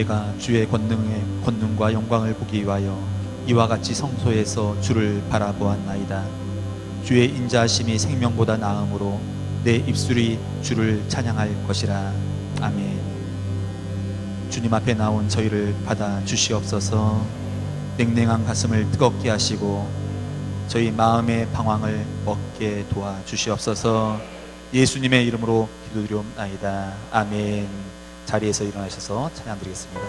내가 주의 권능과 영광을 보기 위하여 이와 같이 성소에서 주를 바라보았나이다. 주의 인자하심이 생명보다 나음으로 내 입술이 주를 찬양할 것이라. 아멘. 주님 앞에 나온 저희를 받아 주시옵소서. 냉랭한 가슴을 뜨겁게 하시고 저희 마음의 방황을 먹게 도와 주시옵소서. 예수님의 이름으로 기도드리옵나이다. 아멘. 자리에서 일어나셔서 찬양 드리겠습니다.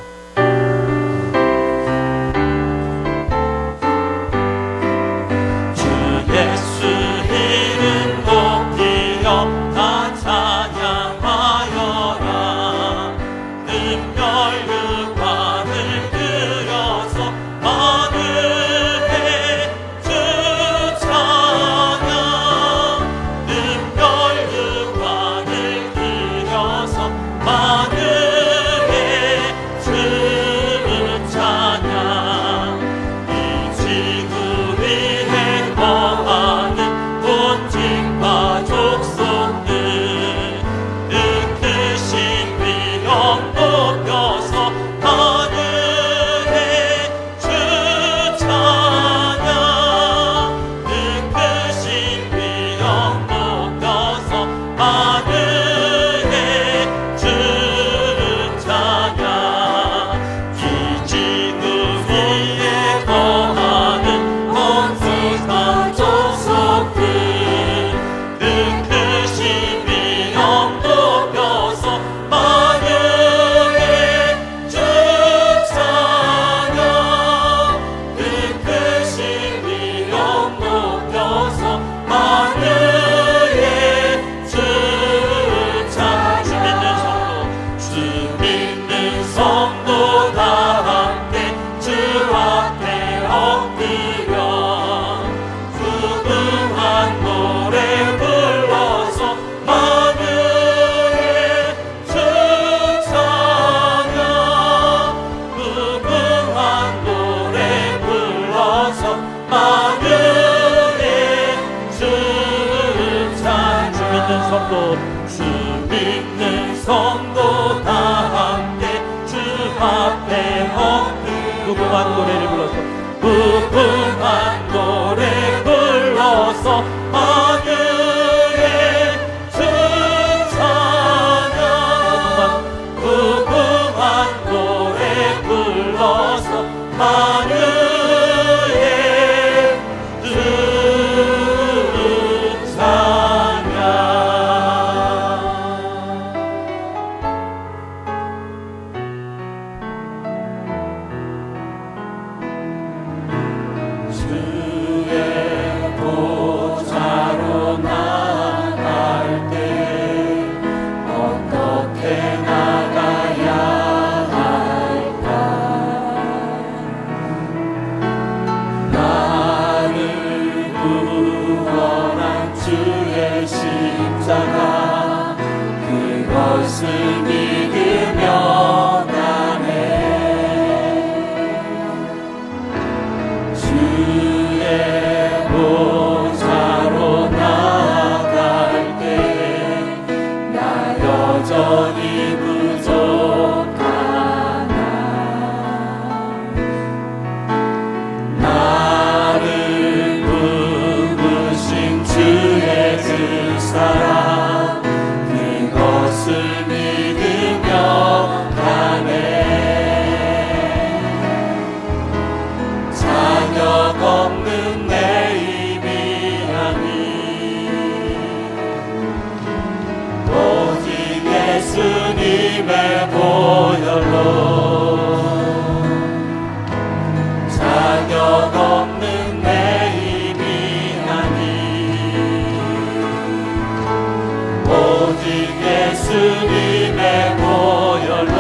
무궁한 노래를 불러서 무궁한 노래 불러서 하늘에 주찬양 무궁한 노래 불러서 하늘에 주찬양. 그것을 믿으며 가네. 주의 보좌로 나아갈 때 나 여전히 부족하나. 나를 부르신 주의 그 사랑 그것을 믿으며 가네. 자격 없는 내 입이 아니 오직 예수님의 보혈로 자격 없는 내 입이 아니 오직 예수님의 보혈로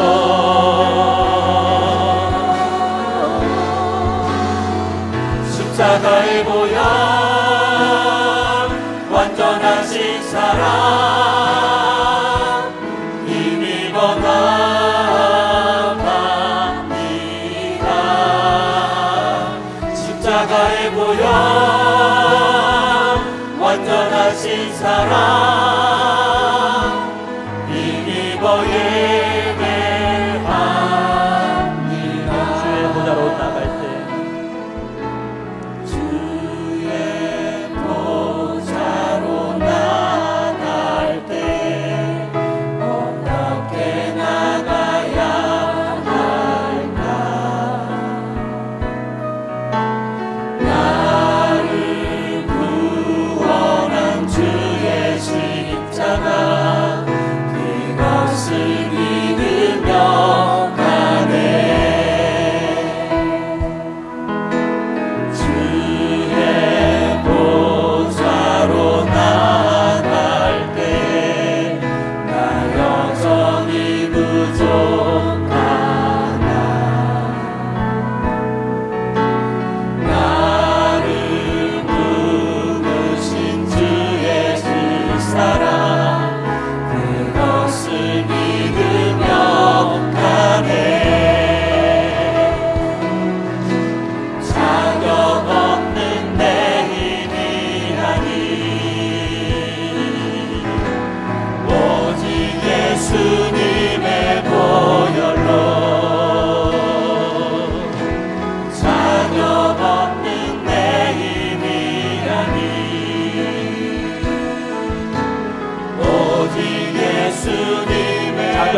십자가의 보혈 완전하신 사랑 힘입어 나갑니다. 십자가의 보혈 완전하신 사랑 예배하리.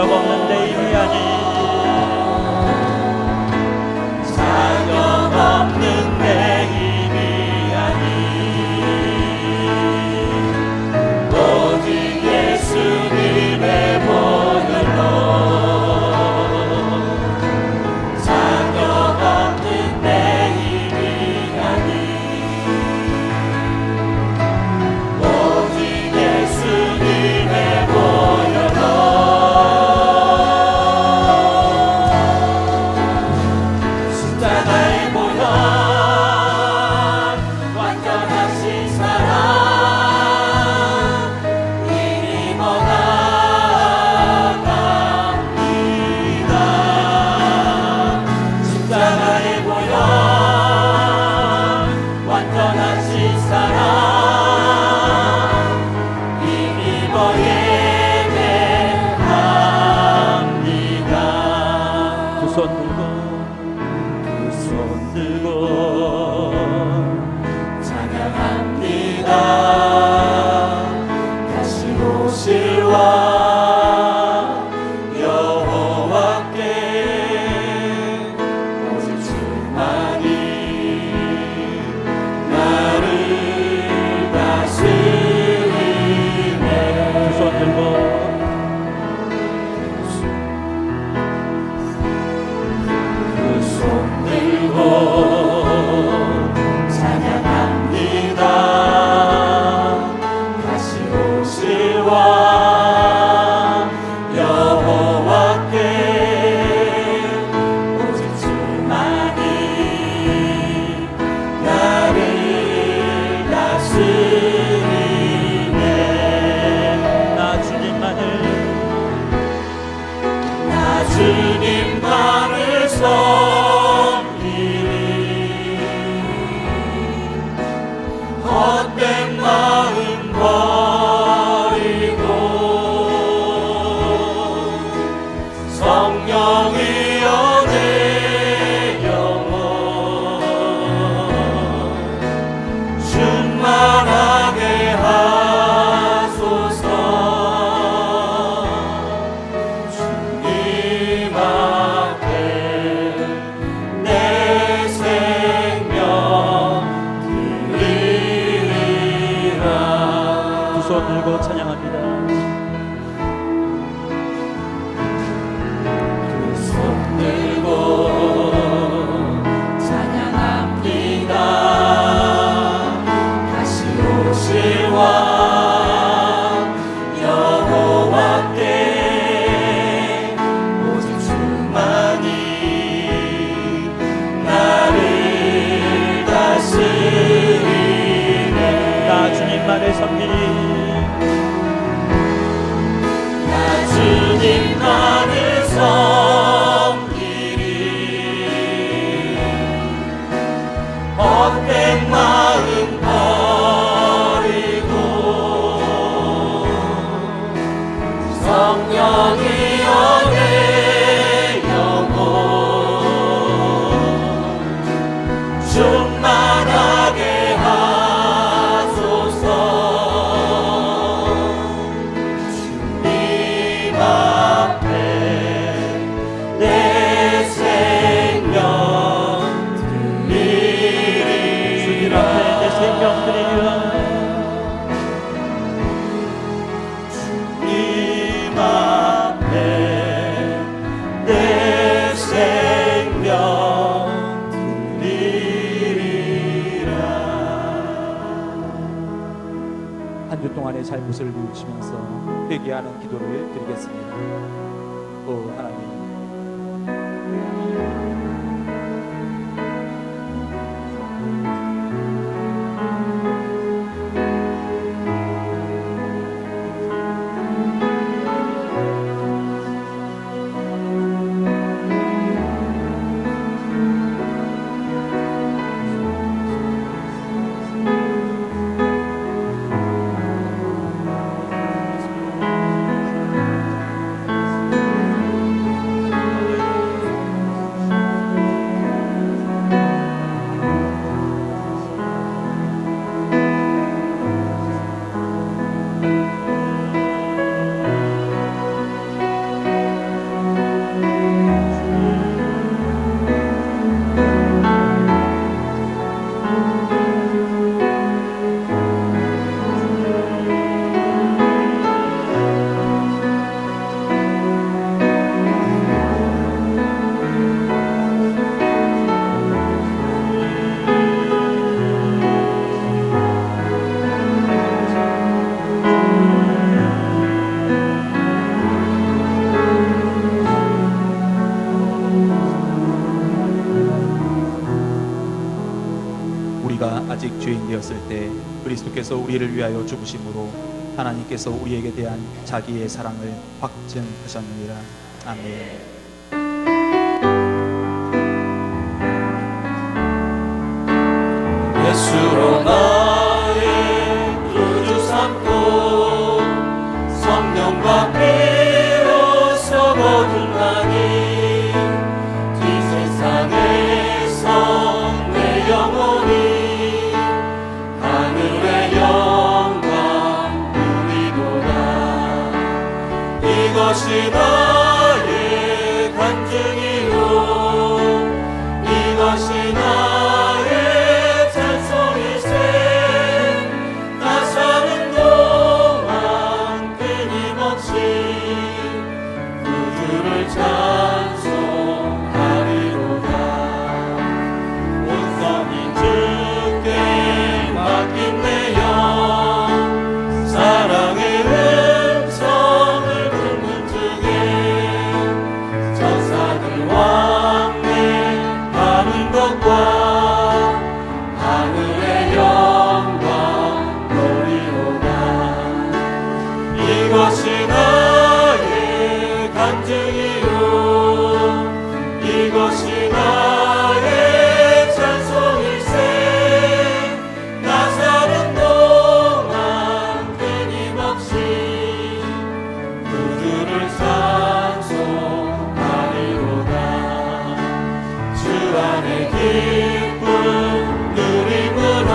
자격 없는 내 힘이 아니 자격 없는 내 힘이 아니 오직 예수님의 보혈로 자격 없는 내 힘이 아니 오직 예수님의 보혈로 십자가의 보혈 완전하신 사랑 힘입어 나갑니다. 십자가의 보혈 완전하신 사랑 힘입어 예배합니다. 두 손 들고 손 들고 찬양합니다. 다시 오실 왕 여호와께 오직 주만이 나를 다스리네. 두 손 들고 그 손 들고 찬양합니다. 다시 오실 왕 여호와께 오직 주만이 나를 다스리네. 나 주님만을 나 주님만을 섬기리. 헛된 마음 버리고 성령이여 내 영혼 충만하게 하소서. 주님 앞에 내 생명 드리리라. 두 손 들고 찬양합니다. 그 손 들고 찬양합니다. 다시 오실 왕 여호와께 오직 주만이 나를 다스리네. 나 주님만을 섬기리. 나 주님만을 섬기리. 헛된 마음 버리고 성령이여 내 영혼 충만하게 하소서. 주님 앞에 내 생명 드리리. 주님 앞에 내 생명 드리리라. 주님 앞에 내 생명 드리리라. 한 주 동안의 잘못을 뉘우치면서 회개하는 기도를 드리겠습니다. 오 하나님, 아직 죄인 되었을 때 그리스도께서 우리를 위하여 죽으심으로 하나님께서 우리에게 대한 자기의 사랑을 확증하셨느니라. 아멘. 예수로 나의 구주 삼고 성령과 피로써 거듭나니 이 세상에서 내 영혼이 하늘의 영광 누리도다. 이것이 나의 간증이요 이것이 나의 찬송일세. 나 사는 동안 끊임없이 그들을 찬송하리로다. 온전히 주께 맡긴 내 영 사랑의 음성을 듣는 중에 천사들 왕래하는 것과 하늘의 영광 노리로다. 이것이 나의 간증이요 이것이 나의 찬송일세. 나 사는 동안 끊임없이 그들을 찬송하리로다. 주 안에 기쁨 누림으로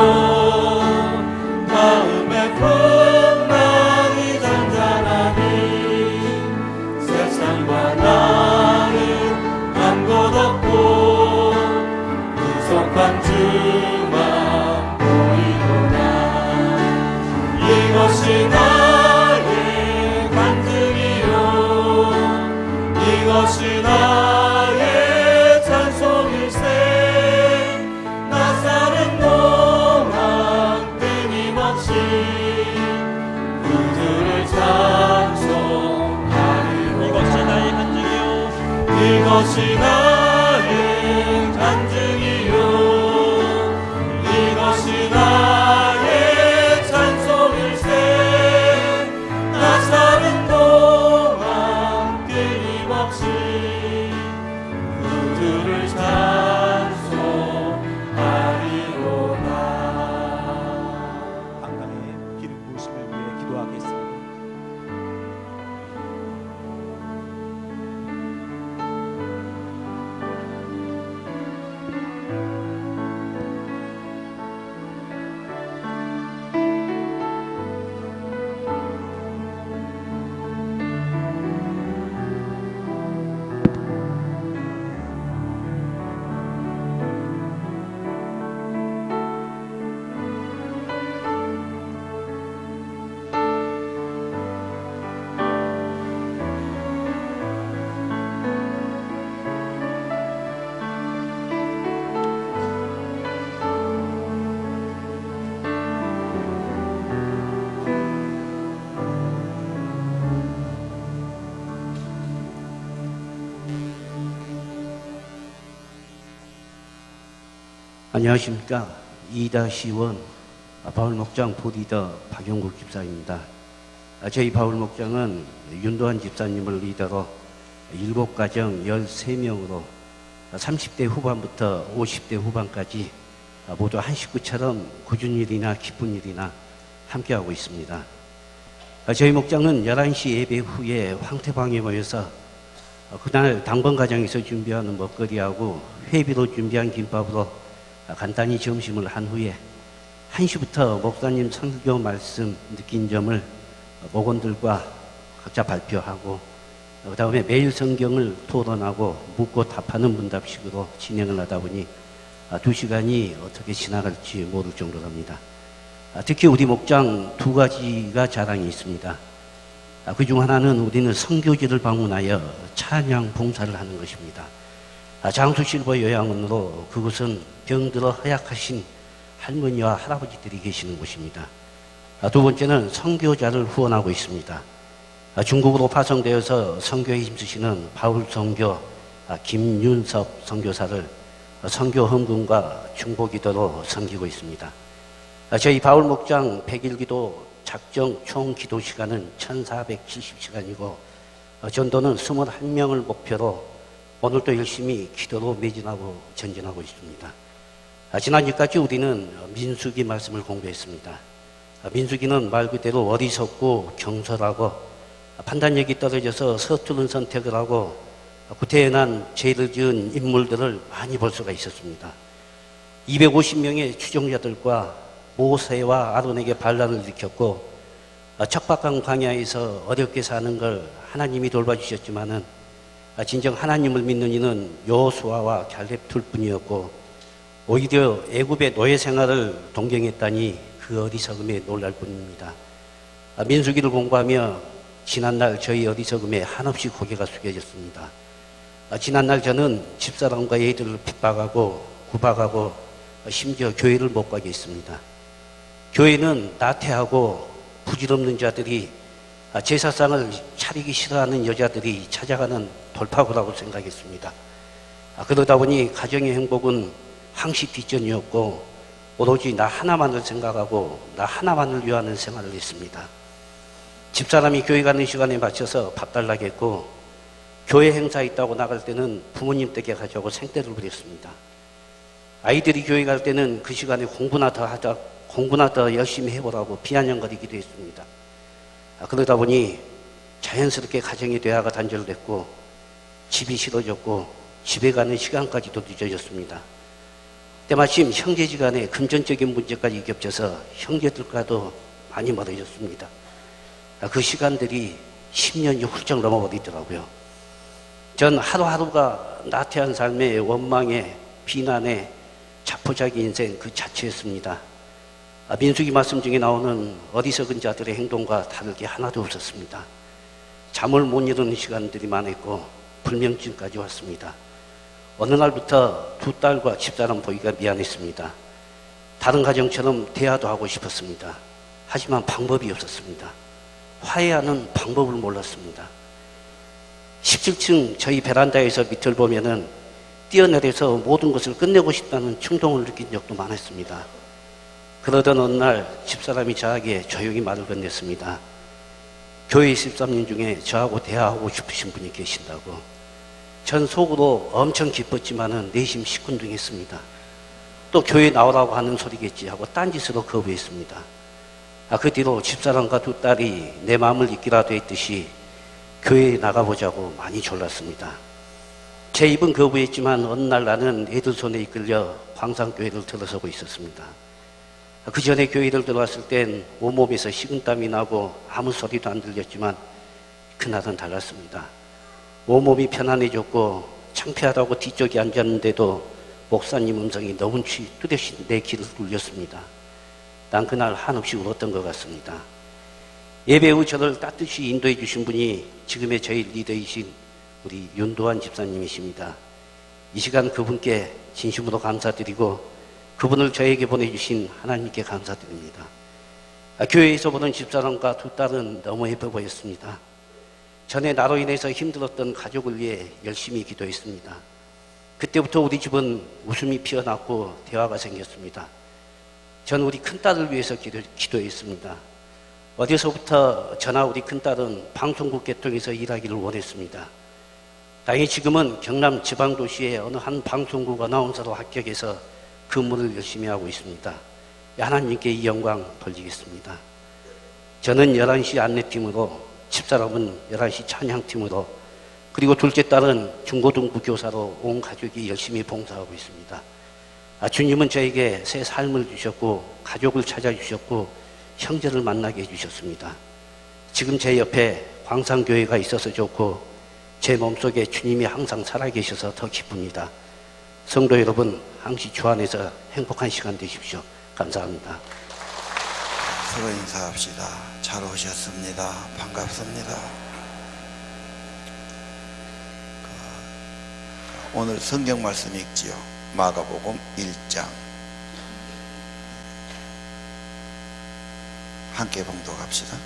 마음의 풍랑이 잔잔하니 세상과 나는 아무것 없고 구속한 주만 보이도다. 이것이 나의 간증이요 이것이 나의 찬송일세. 나 사는 동안 끊임없이 그들을 찬송하리로다. 이것이 나의 간증이요 이것이 나의 간증이요 이것이 나의 찬송일세. 나 사는 동안 끊임없이 그들을 찬송하리로다. 강단의 기름 부으심을 위해 기도하겠습니다. 안녕하십니까. 2-1 바울 목장 부리더 박용국 집사입니다. 저희 바울 목장은 윤도한 집사님을 리더로 7가정 13명으로 30대 후반부터 50대 후반까지 모두 한 식구처럼 굳은 일이나 기쁜 일이나 함께하고 있습니다. 저희 목장은 11시 예배 후에 황태방에 모여서 그날 당번가정에서 준비하는 먹거리하고 회비로 준비한 김밥으로 간단히 점심을 한 후에 1시부터 목사님 설교 말씀 느낀 점을 목원들과 각자 발표하고 그 다음에 매일 성경을 토론하고 묻고 답하는 문답식으로 진행을 하다 보니 2시간이 어떻게 지나갈지 모를 정도랍니다. 특히 우리 목장 2가지가 자랑이 있습니다. 그중 하나는 우리는 선교지를 방문하여 찬양 봉사를 하는 것입니다. 장수 실버 요양원으로 그곳은 병들어 허약하신 할머니와 할아버지들이 계시는 곳입니다. 두 번째는 선교자를 후원하고 있습니다. 중국으로 파송되어서 선교에 힘쓰시는 바울 선교 김윤섭 선교사를 선교 헌금과 중보기도로 섬기고 있습니다. 저희 바울 목장 100일기도 작정 총 기도 시간은 1470시간이고 전도는 21명을 목표로 오늘도 열심히 기도로 매진하고 전진하고 있습니다. 지난주까지 우리는 민수기 말씀을 공부했습니다. 민수기는 말 그대로 어리석고 경솔하고 판단력이 떨어져서 서투른 선택을 하고 구태에 난 죄를 지은 인물들을 많이 볼 수가 있었습니다. 250명의 추종자들과 모세와 아론에게 반란을 일으켰고 척박한 광야에서 어렵게 사는 걸 하나님이 돌봐주셨지만은 진정 하나님을 믿는 이는 여호수아와 갈렙 둘뿐이었고 오히려 애굽의 노예 생활을 동경했다니 그 어리석음에 놀랄 뿐입니다. 민수기를 공부하며 지난날 저희 어리석음에 한없이 고개가 숙여졌습니다. 지난날 저는 집사람과 애들을 핍박하고 구박하고 심지어 교회를 못 가게 했습니다. 교회는 나태하고 부질없는 자들이 제사상을 차리기 싫어하는 여자들이 찾아가는 돌파구라고 생각했습니다. 그러다 보니 가정의 행복은 항시 뒷전이었고 오로지 나 하나만을 생각하고 나 하나만을 위하는 생활을 했습니다. 집사람이 교회 가는 시간에 맞춰서 밥 달라고 했고 교회 행사 있다고 나갈 때는 부모님 댁에 가자고 생떼를 부렸습니다. 아이들이 교회 갈 때는 그 시간에 공부나 더 열심히 해보라고 비아냥거리기도 했습니다. 그러다 보니 자연스럽게 가정의 대화가 단절됐고 집이 싫어졌고 집에 가는 시간까지도 늦어졌습니다. 때마침 형제지간에 금전적인 문제까지 겹쳐서 형제들과도 많이 멀어졌습니다. 그 시간들이 10년이 훌쩍 넘어버리더라고요. 전 하루하루가 나태한 삶의 원망에 비난에 자포자기 인생 그 자체였습니다. 민수기 말씀 중에 나오는 어리석은 자들의 행동과 다를 게 하나도 없었습니다. 잠을 못 이루는 시간들이 많았고 불면증까지 왔습니다. 어느 날부터 두 딸과 집사람 보기가 미안했습니다. 다른 가정처럼 대화도 하고 싶었습니다. 하지만 방법이 없었습니다. 화해하는 방법을 몰랐습니다. 17층 저희 베란다에서 밑을 보면은 뛰어내려서 모든 것을 끝내고 싶다는 충동을 느낀 적도 많았습니다. 그러던 어느 날 집사람이 저에게 조용히 말을 건넸습니다. 교회 13년 중에 저하고 대화하고 싶으신 분이 계신다고. 전 속으로 엄청 기뻤지만은 내심 시큰둥했습니다. 또 교회 나오라고 하는 소리겠지 하고 딴짓으로 거부했습니다. 그 뒤로 집사람과 두 딸이 내 마음을 잊기라도 했듯이 교회에 나가보자고 많이 졸랐습니다. 제 입은 거부했지만 어느 날 나는 애들 손에 이끌려 광산교회를 들어서고 있었습니다. 그 전에 교회를 들어왔을 땐 온몸에서 식은땀이 나고 아무 소리도 안 들렸지만 그날은 달랐습니다. 온몸이 편안해졌고 창피하다고 뒤쪽에 앉았는데도 목사님 음성이 너무 뚜렷이 내 귀를 울렸습니다. 난 그날 한없이 울었던 것 같습니다. 예배 후 저를 따뜻이 인도해 주신 분이 지금의 저희 리더이신 우리 윤도한 집사님이십니다. 이 시간 그분께 진심으로 감사드리고 그분을 저에게 보내주신 하나님께 감사드립니다. 교회에서 보는 집사람과 두 딸은 너무 예뻐 보였습니다. 전에 나로 인해서 힘들었던 가족을 위해 열심히 기도했습니다. 그때부터 우리 집은 웃음이 피어났고 대화가 생겼습니다. 전 우리 큰딸을 위해서 기도했습니다. 어디서부터 저나 우리 큰딸은 방송국 계통에서 일하기를 원했습니다. 다행히 지금은 경남 지방도시의 어느 한 방송국 아나운서로 합격해서 근무를 열심히 하고 있습니다. 하나님께 이 영광 돌리겠습니다. 저는 11시 안내팀으로, 집사람은 11시 찬양팀으로, 그리고 둘째 딸은 중고등부 교사로 온 가족이 열심히 봉사하고 있습니다. 주님은 저에게 새 삶을 주셨고 가족을 찾아주셨고 형제를 만나게 해주셨습니다. 지금 제 옆에 광산교회가 있어서 좋고 제 몸속에 주님이 항상 살아계셔서 더 기쁩니다. 성도 여러분, 항시 주 안에서 행복한 시간 되십시오. 감사합니다. 서로 인사합시다. 잘 오셨습니다. 반갑습니다. 오늘 성경 말씀 읽지요. 마가복음 1장. 함께 봉독합시다.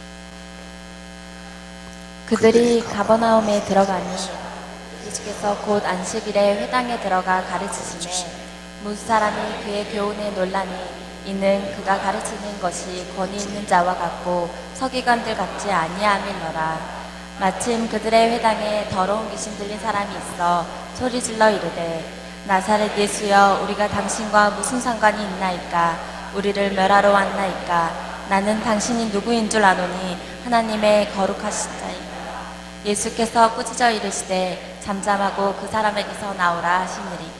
그들이 가버나움에 들어가니 예수께서 곧 안식일에 회당에 들어가 가르치시매 문수 사람이 그의 교훈에 놀라니 이는 그가 가르치는 것이 권위 있는 자와 같고 서기관들 같지 아니함이노라. 마침 그들의 회당에 더러운 귀신 들린 사람이 있어 소리질러 이르되 나사렛 예수여 우리가 당신과 무슨 상관이 있나이까? 우리를 멸하러 왔나이까? 나는 당신이 누구인 줄 아노니 하나님의 거룩하신 자이다. 예수께서 꾸짖어 이르시되 잠잠하고 그 사람에게서 나오라 하시니리.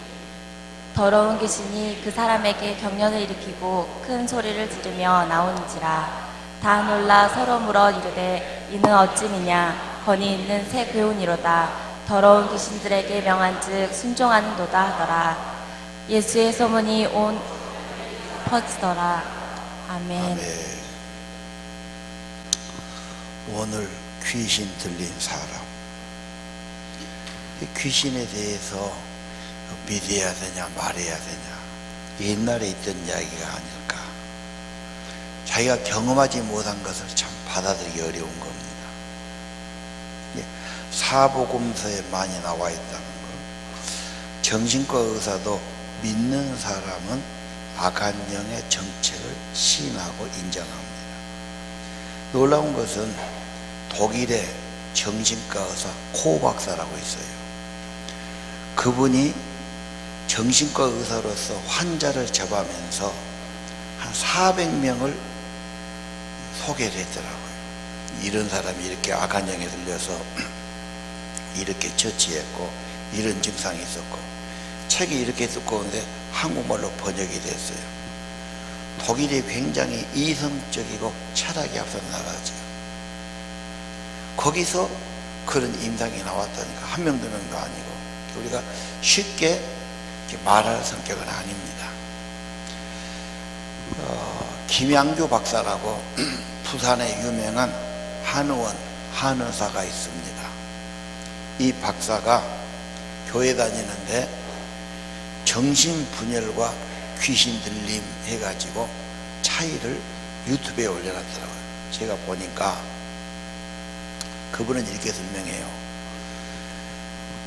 더러운 귀신이 그 사람에게 경련을 일으키고 큰 소리를 지르며 나오는지라. 다 놀라 서로 물어 이르되 이는 어찌미냐? 권위 있는 새 교훈이로다. 더러운 귀신들에게 명한즉 순종하는도다 하더라. 예수의 소문이 온 퍼지더라. 아멘. 오늘 귀신 들린 사람, 귀신에 대해서 믿어야 되냐 말해야 되냐, 옛날에 있던 이야기가 아닐까. 자기가 경험하지 못한 것을 참 받아들이기 어려운 겁니다. 사복음서에 많이 나와 있다는 것. 정신과 의사도 믿는 사람은 악한 영의 정책을 시인하고 인정합니다. 놀라운 것은 독일의 정신과 의사 코 박사라고 있어요. 그분이 정신과 의사로서 환자를 접하면서 한 400명을 소개를 했더라고요. 이런 사람이 이렇게 악한 영에 들려서 이렇게 처치했고 이런 증상이 있었고, 책이 이렇게 두꺼운데 한국말로 번역이 됐어요. 독일이 굉장히 이성적이고 철학이 앞서 나가죠. 거기서 그런 임상이 나왔다니까 한 명 두 명도 아니고, 우리가 쉽게 말할 성격은 아닙니다. 김양주 박사라고 부산에 유명한 한의원 한의사가 있습니다. 이 박사가 교회 다니는데 정신분열과 귀신 들림 해가지고 차이를 유튜브에 올려놨더라고요. 제가 보니까 그분은 이렇게 설명해요.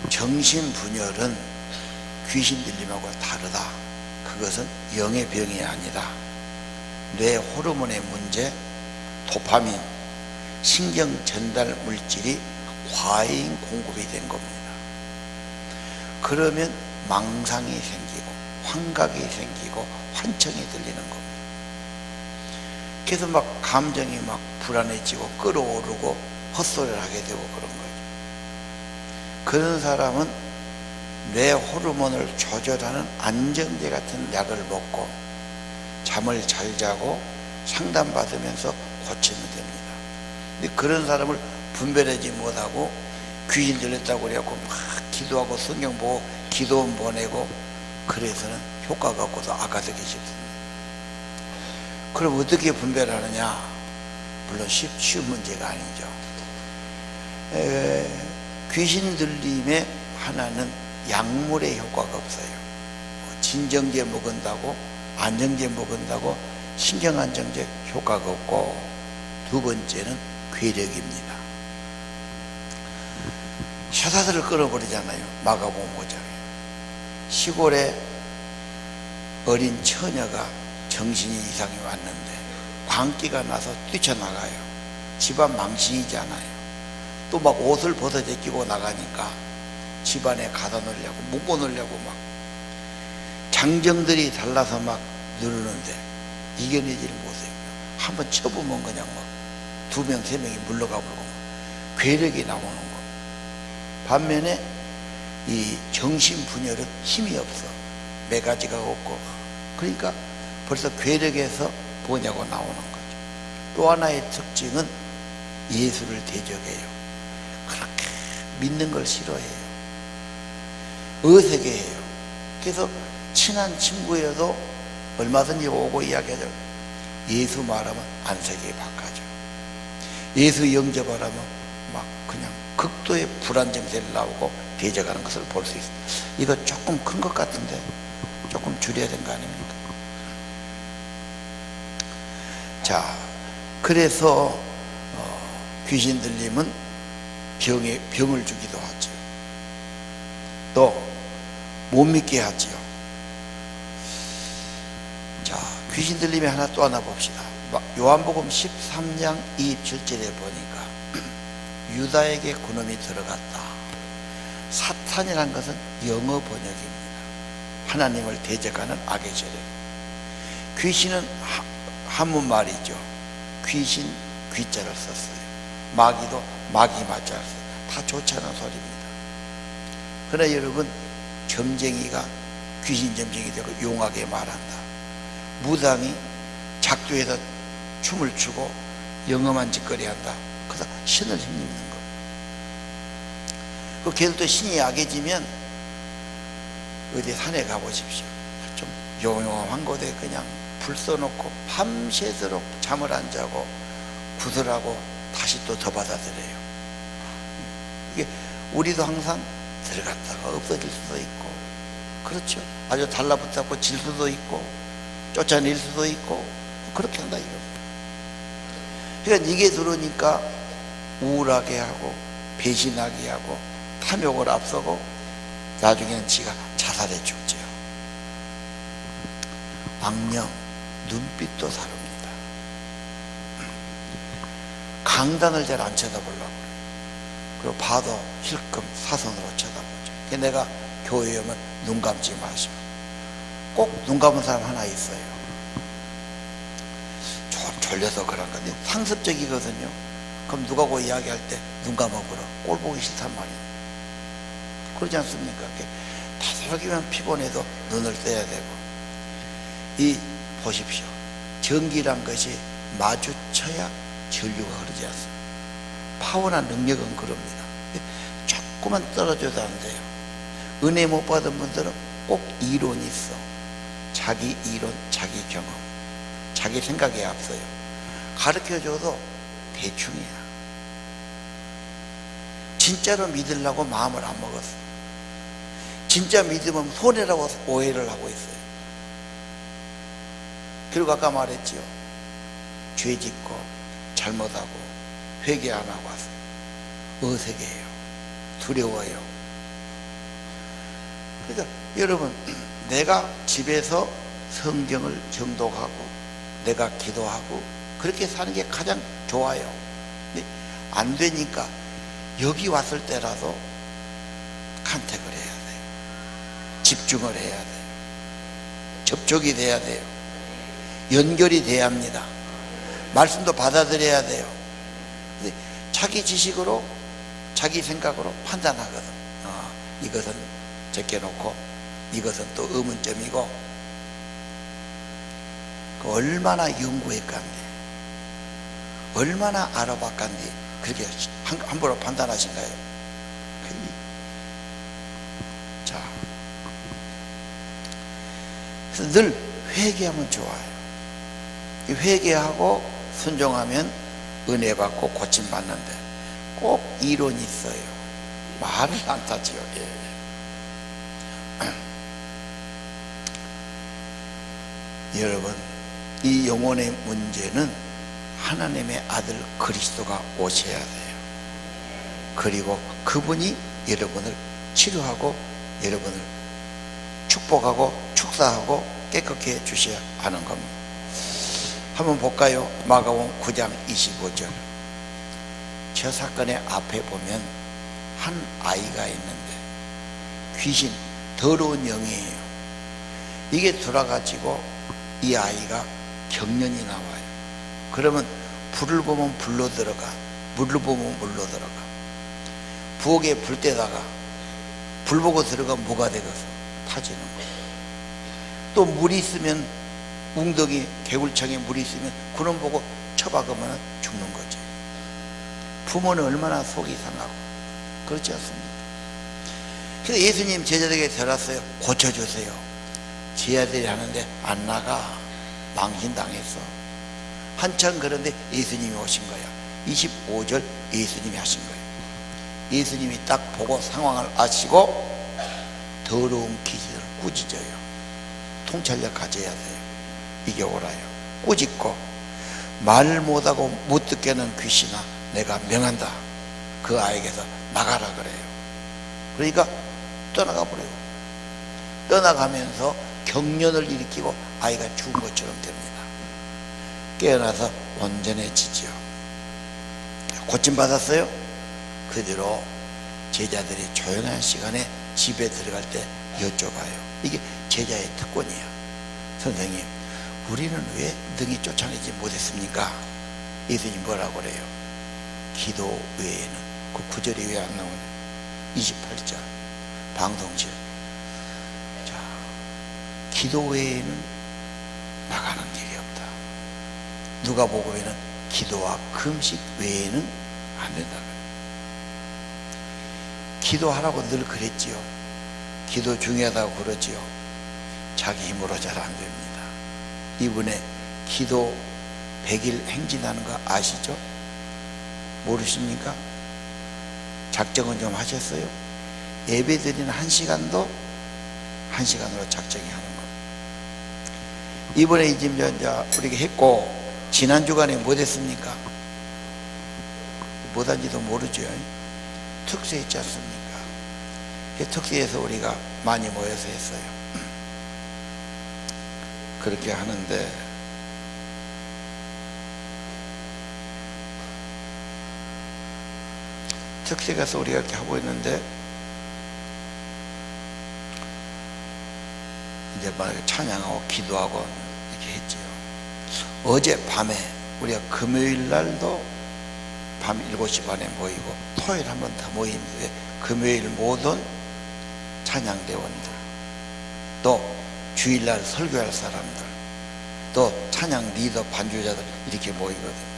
정신분열은 귀신 들림하고 다르다. 그것은 영의 병이 아니다. 뇌 호르몬의 문제, 도파민, 신경 전달 물질이 과잉 공급이 된 겁니다. 그러면 망상이 생기고 환각이 생기고 환청이 들리는 겁니다. 그래서 막 감정이 막 불안해지고 끌어오르고 헛소리를 하게 되고 그런 거죠. 그런 사람은 뇌 호르몬을 조절하는 안정제 같은 약을 먹고 잠을 잘 자고 상담받으면서 고치면 됩니다. 근데 그런 사람을 분별하지 못하고 귀신 들렸다고 그래갖고 막 기도하고 성경 보고 기도원 보내고 그래서는 효과가 없어서 악화되기 쉽습니다. 그럼 어떻게 분별하느냐? 물론 쉬운 문제가 아니죠. 귀신 들림의 하나는 약물의 효과가 없어요. 진정제 먹은다고 안정제 먹은다고 신경안정제 효과가 없고, 두 번째는 괴력입니다. 셔사들을 끌어버리잖아요. 마가복음 5장에 시골에 어린 처녀가 정신이 이상이 왔는데 광기가 나서 뛰쳐나가요. 집안 망신이잖아요. 또 막 옷을 벗어 제끼고 나가니까 집안에 가다 놓으려고 묶어 놓으려고 막 장정들이 달라서 막 누르는데 이겨내지를 못해요. 한번 쳐보면 그냥 막 2명 3명이 물러가 버리고 괴력이 나오는 거. 반면에 이 정신분열은 힘이 없어. 매가지가 없고. 그러니까 벌써 괴력에서 뭐냐고 나오는 거죠. 또 하나의 특징은 예수를 대적해요. 그렇게 믿는 걸 싫어해요. 어색해해요. 그래서 친한 친구여도 얼마든지 오고 이야기하죠. 예수 말하면 안색이 바꿔져. 예수 영접하라면 막 그냥 극도의 불안 증세를 나오고 대적하는 것을 볼 수 있습니다. 이거 조금 큰 것 같은데 조금 줄여야 되는 거 아닙니까? 자, 그래서 귀신 들림은 병을 주기도 하죠. 또 못 믿게 하지요. 자, 귀신 들림이 또 하나 봅시다. 요한복음 13장 27절에 보니까 유다에게 그놈이 들어갔다. 사탄이란 것은 영어 번역입니다. 하나님을 대적하는 악의 세력. 귀신은 한문말이죠. 귀신 귀자를 썼어요. 마귀도 마귀 마자를 썼어요. 다 좋지 않은 소리입니다. 그러나 여러분, 점쟁이가 귀신 점쟁이 되고 용하게 말한다. 무당이 작두에서 춤을 추고 영험한 짓거리 한다. 그래서 신을 힘입는 겁니다. 그 걔들도 신이 약해지면 어디 산에 가보십시오. 좀 용용한 곳에 그냥 불 써놓고 밤새도록 잠을 안 자고 구슬하고 다시 또 더 받아들여요. 이게 우리도 항상 들어갔다가 없어질 수도 있고, 그렇죠. 아주 달라붙었고 질 수도 있고 쫓아낼 수도 있고 그렇게 한다 이거예요. 그러니까 이게 들어오니까 우울하게 하고 배신하게 하고 탐욕을 앞서고 나중에는 지가 자살해 죽죠. 악령, 눈빛도 다릅니다. 강단을 잘 안 쳐다보려고 그래요. 그리고 봐도 힐끔 사선으로 쳐다보죠. 내가 교회에 오면 눈 감지 마시고. 꼭 눈 감은 사람 하나 있어요. 졸려서 그런 건데 상습적이거든요. 그럼 누가고 이야기할 때 눈 감아보라. 꼴 보기 싫단 말이에요. 그러지 않습니까? 다소하기만 피곤해도 눈을 떼야 되고. 보십시오. 전기란 것이 마주쳐야 전류가 흐르지 않습니다. 파워나 능력은 그럽니다. 조금만 떨어져도 안 돼요. 은혜 못 받은 분들은 꼭 이론이 있어. 자기 이론, 자기 경험, 자기 생각에 앞서요. 가르쳐줘도 대충이야. 진짜로 믿으려고 마음을 안 먹었어. 진짜 믿으면 손해라고 오해를 하고 있어요. 그리고 아까 말했지요. 죄 짓고 잘못하고 회개 안 하고 왔어요. 어색해요. 두려워요. 그러니까 여러분, 내가 집에서 성경을 정독하고 내가 기도하고 그렇게 사는 게 가장 좋아요. 근데 안 되니까 여기 왔을 때라도 컨택을 해야 돼요. 집중을 해야 돼요. 접촉이 돼야 돼요. 연결이 돼야 합니다. 말씀도 받아들여야 돼요. 근데 자기 지식으로 자기 생각으로 판단하거든. 이것은 제껴놓고 이것은 또 의문점이고. 얼마나 연구했간디, 얼마나 알아봤간디 그렇게 함부로 판단하신가요? 자, 그래서 늘 회개하면 좋아요. 회개하고 순종하면 은혜 받고 고침 받는데 꼭 이론이 있어요. 말을 안 타지요. 여러분, 이 영혼의 문제는 하나님의 아들 그리스도가 오셔야 돼요. 그리고 그분이 여러분을 치료하고 여러분을 축복하고 축사하고 깨끗게 해 주셔야 하는 겁니다. 한번 볼까요? 마가복음 9장 25절. 저 사건의 앞에 보면 한 아이가 있는데 귀신, 더러운 영이에요. 이게 들어가지고 이 아이가 경련이 나와요. 그러면 불을 보면 불로 들어가, 물을 보면 물로 들어가. 부엌에 불 때다가 불 보고 들어가면 뭐가 되겠어? 타지는 거예요. 또 물이 있으면 웅덩이 개굴창에 물이 있으면 그놈 보고 쳐박으면 죽는 거지. 부모는 얼마나 속이 상하고 그렇지 않습니까? 그래서 예수님 제자들에게 전했어요. 고쳐주세요. 제 아들이 하는데 안 나가. 망신당했어. 한참 그런데 예수님이 오신 거야. 25절 예수님이 하신 거예요. 예수님이 딱 보고 상황을 아시고 더러운 귀신을 꾸짖어요. 통찰력 가져야 돼요. 이게 오라요. 꾸짖고 말 못하고 못 듣게 하는 귀신아 내가 명한다. 그 아이에게서 나가라 그래요. 그러니까 떠나가 버려요. 떠나가면서 경련을 일으키고 아이가 죽은 것처럼 됩니다. 깨어나서 온전해지지요. 고침받았어요? 그 뒤로 제자들이 조용한 시간에 집에 들어갈 때 여쭤봐요. 이게 제자의 특권이에요. 선생님, 우리는 왜 능히 쫓아내지 못했습니까? 예수님 뭐라고 그래요? 기도 외에는. 그 구절이 왜 안 나오냐? 28절 방송실. 자, 기도 외에는 나가는 길이 없다. 누가복음에는 기도와 금식 외에는 안 된다. 기도하라고 늘 그랬지요. 기도 중요하다고 그러지요. 자기 힘으로 잘 안 됩니다. 이번에 기도 100일 행진하는 거 아시죠? 모르십니까? 작정은 좀 하셨어요? 예배 드리는 1시간도 1시간으로 작정이 하는 거. 이번에 이제 우리가 했고, 지난 주간에 뭐 됐습니까? 못한지도 모르죠. 특수했지 않습니까? 그 특수해서 우리가 많이 모여서 했어요. 그렇게 하는데, 특수에 가서 우리가 이렇게 하고 있는데, 이제 막 찬양하고 기도하고 이렇게 했지요. 어제 밤에 우리가 금요일 날도 밤 7시 반에 모이고, 토요일 한 번 더 모이는데, 금요일 모든 찬양대원들, 또 주일날 설교할 사람들, 또 찬양 리더 반주자들 이렇게 모이거든요.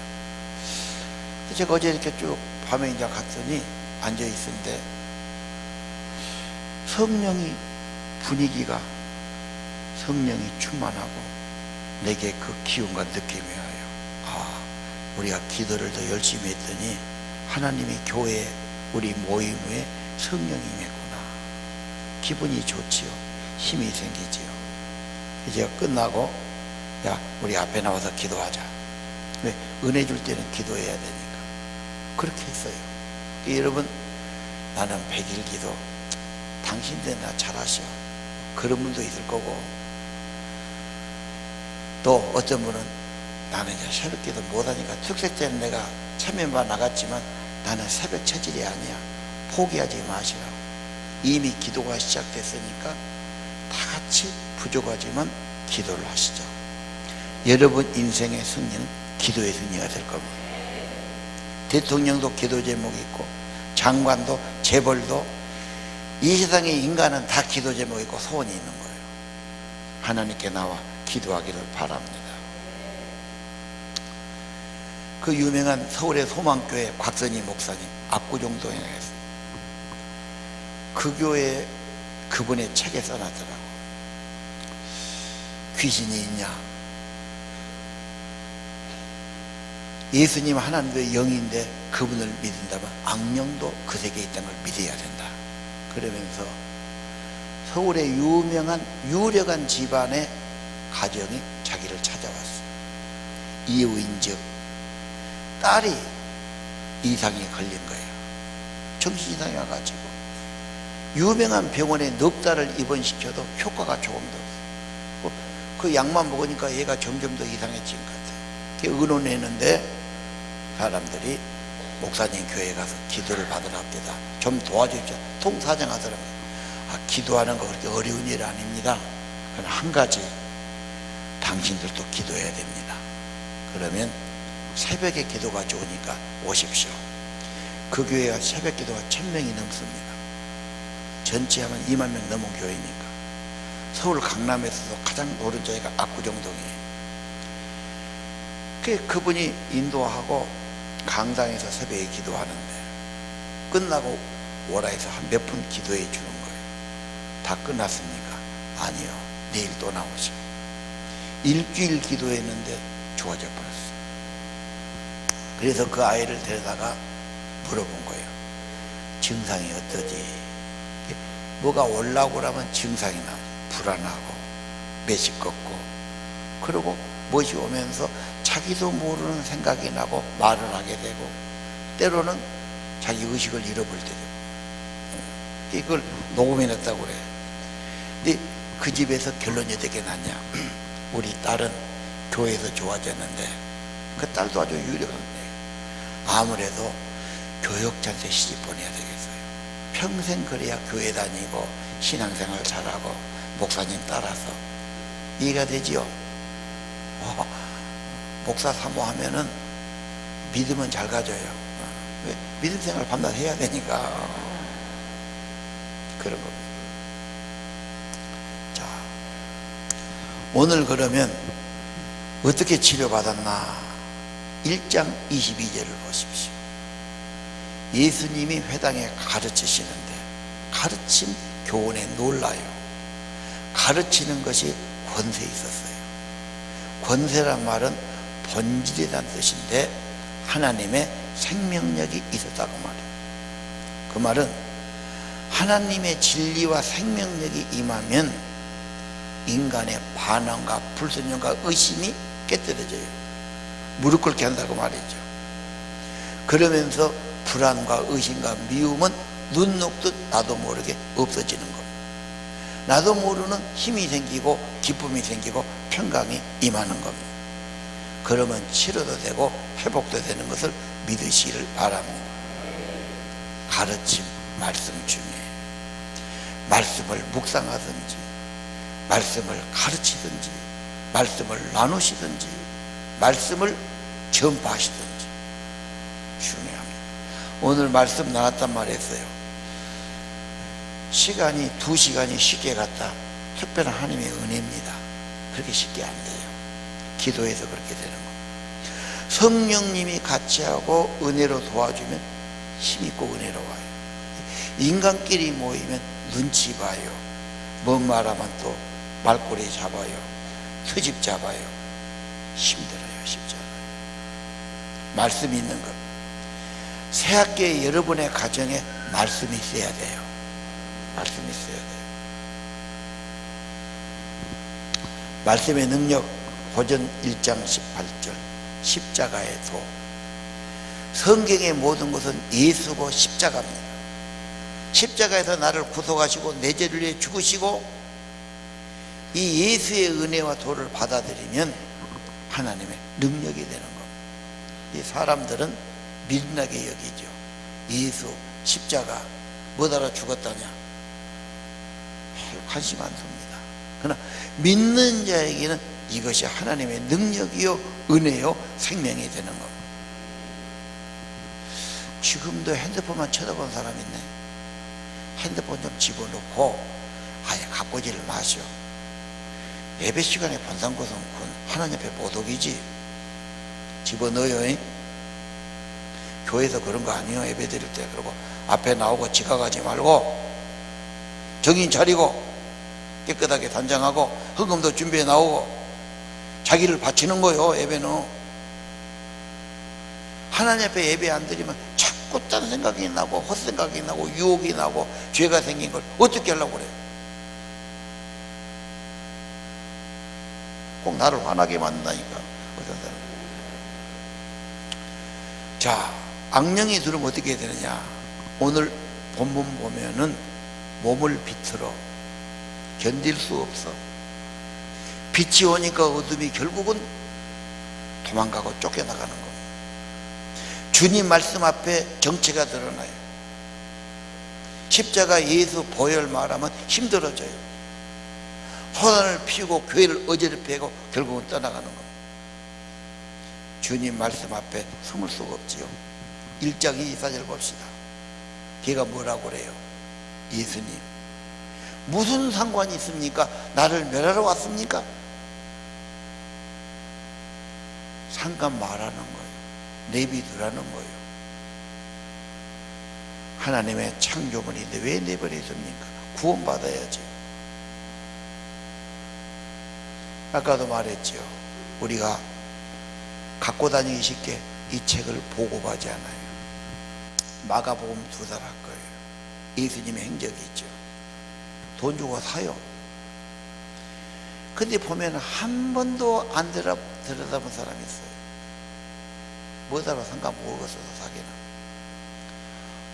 제가 어제 이렇게 쭉 밤에 이제 갔더니 앉아 있었는데, 성령이 분위기가, 성령이 충만하고 내게 그 기운과 느낌이 와요. 아, 우리가 기도를 더 열심히 했더니 하나님의 교회 우리 모임 후에 성령이 임했구나. 기분이 좋지요. 힘이 생기지요. 이제 끝나고, 야, 우리 앞에 나와서 기도하자. 왜? 은혜 줄 때는 기도해야 되니까. 그렇게 했어요. 여러분, 나는 100일 기도 당신들 나 잘하셔. 그런 분도 있을 거고, 또 어떤 분은 나는 이제 새벽 기도 못하니까, 특색 때는 내가 참여만 나갔지만 나는 새벽 체질이 아니야. 포기하지 마시라고. 이미 기도가 시작됐으니까 다 같이 부족하지만 기도를 하시죠. 여러분 인생의 승리는 기도의 승리가 될 겁니다. 대통령도 기도 제목이 있고, 장관도, 재벌도, 이 세상의 인간은 다 기도 제목이 있고 소원이 있는 거예요. 하나님께 나와 기도하기를 바랍니다. 그 유명한 서울의 소망교회 곽선희 목사님, 압구정동에 있어요. 그 교회 그분의 책에 써놨더라고. 귀신이 있냐? 예수님 하나님의 영인데 그분을 믿는다면 악령도 그 세계에 있다는 걸 믿어야 된다. 그러면서 서울의 유명한 유력한 집안의 가정이 자기를 찾아왔어요. 이유인즉 딸이 이상이 걸린 거예요. 정신이상이 와가지고 유명한 병원에 넉 달을 입원시켜도 효과가 조금도 없어요. 그 약만 먹으니까 얘가 점점 더 이상해진 것 같아요. 의논했는데 사람들이 목사님 교회에 가서 기도를 받으라 합니다. 좀 도와주십시오. 통사정하더라고요. 아, 기도하는 거 그렇게 어려운 일 아닙니다. 그러나 한 가지, 당신들도 기도해야 됩니다. 그러면 새벽에 기도가 좋으니까 오십시오. 그 교회가 새벽 기도가 1000명이 넘습니다. 전체 하면 2만 명 넘은 교회니까. 서울 강남에서도 가장 오른쪽이가 압구정동이에요. 그분이 인도하고 강당에서 새벽에 기도하는데, 끝나고 오라 해서 한 몇 분 기도해 주는 거예요. 다 끝났습니까? 아니요. 내일 또 나오죠. 일주일 기도했는데 좋아져 버렸어요. 그래서 그 아이를 데려다가 물어본 거예요. 증상이 어떠지? 뭐가 올라오고 그러면 증상이 나와요. 불안하고 메시껍고, 그리고 무엇이 오면서 자기도 모르는 생각이 나고 말을 하게 되고, 때로는 자기 의식을 잃어버릴 때 되고. 이걸 녹음해냈다고 그래요. 근데 그 집에서 결론이 어떻게 났냐? 우리 딸은 교회에서 좋아졌는데 그 딸도 아주 유력한데 아무래도 교역자한테 시집 보내야 되겠어요. 평생 그래야 교회 다니고 신앙생활 잘하고 목사님 따라서. 이해가 되지요? 목사 사모하면은 믿음은 잘 가져요. 왜? 믿음 생활 밤낮 해야 되니까. 그런 겁니다. 자, 오늘 그러면 어떻게 치료받았나? 1장 22절을 보십시오. 예수님이 회당에 가르치시는데 가르침 교훈에 놀라요. 가르치는 것이 권세 있었어요. 권세란 말은 본질이라는 뜻인데 하나님의 생명력이 있었다고 말해요. 그 말은 하나님의 진리와 생명력이 임하면 인간의 반항과 불순종과 의심이 깨뜨려져요. 무릎 꿇게 한다고 말이죠. 그러면서 불안과 의심과 미움은 눈 녹듯 나도 모르게 없어지는 겁니다. 나도 모르는 힘이 생기고 기쁨이 생기고 평강이 임하는 겁니다. 그러면 치료도 되고 회복도 되는 것을 믿으시기를 바랍니다. 가르침, 말씀 중에 말씀을 묵상하든지 말씀을 가르치든지 말씀을 나누시든지 말씀을 전파하시든지 중요합니다. 오늘 말씀 나눴단 말이었어요. 시간이 2시간이 쉽게 갔다. 특별한 하나님의 은혜입니다. 그렇게 쉽게 안 돼요. 기도해서 그렇게 되는 겁니다. 성령님이 같이 하고 은혜로 도와주면 힘있고 은혜로워요. 인간끼리 모이면 눈치 봐요. 뭔 말하면 또 말꼬리 잡아요. 트집 잡아요. 힘들어요. 쉽지 않아요. 말씀이 있는 것. 새학기에 여러분의 가정에 말씀이 있어야 돼요. 말씀이 있어야 돼요. 말씀의 능력, 고전 1장 18절 십자가의 도. 성경의 모든 것은 예수고 십자가입니다. 십자가에서 나를 구속하시고 내 죄를 위해 죽으시고 이 예수의 은혜와 도를 받아들이면 하나님의 능력이 되는 겁니다. 이 사람들은 민낯하게 여기죠. 예수 십자가 못 알아 죽었다냐? 별 관심 안 둡니다. 그러나 믿는 자에게는 이것이 하나님의 능력이요 은혜요 생명이 되는 겁니다. 지금도 핸드폰만 쳐다보는 사람 있네. 핸드폰 좀 집어넣고 아예 갖고지를 마셔. 예배 시간에 본상 것은 하나님 앞에 못 오기지. 집어넣어요. 교회에서 그런 거 아니에요. 예배 드릴 때. 그러고 앞에 나오고 지각하지 말고 정신 차리고 깨끗하게 단장하고 헌금도 준비해 나오고 자기를 바치는 거요. 예배는 하나님 앞에 예배 안 드리면 자꾸 딴 생각이 나고 헛생각이 나고 유혹이 나고 죄가 생긴 걸 어떻게 하려고 그래요? 꼭 나를 화나게 만든다니까. 어떤 사람. 자, 악령이 들으면 어떻게 되느냐? 오늘 본문 보면은 몸을 비틀어 견딜 수 없어. 빛이 오니까 어둠이 결국은 도망가고 쫓겨나가는 겁니다. 주님 말씀 앞에 정체가 드러나요. 십자가 예수 보혈 말하면 힘들어져요. 소란을 피우고 교회를 어지럽히고 결국은 떠나가는 겁니다. 주님 말씀 앞에 숨을 수가 없지요. 1장 24절 봅시다. 걔가 뭐라고 그래요? 예수님 무슨 상관이 있습니까? 나를 멸하러 왔습니까? 상관 말하는 거예요. 내비두라는 거예요. 하나님의 창조물인데 왜 내버리십니까? 구원받아야지. 아까도 말했죠. 우리가 갖고 다니기 쉽게 이 책을 보고하지 않아요. 마가복음 2달 할 거예요. 예수님의 행적이 있죠. 돈 주고 사요. 근데 보면 한 번도 안 들여다본 사람이 있어요. 뭐다로 상관 모르겠어서 사기는.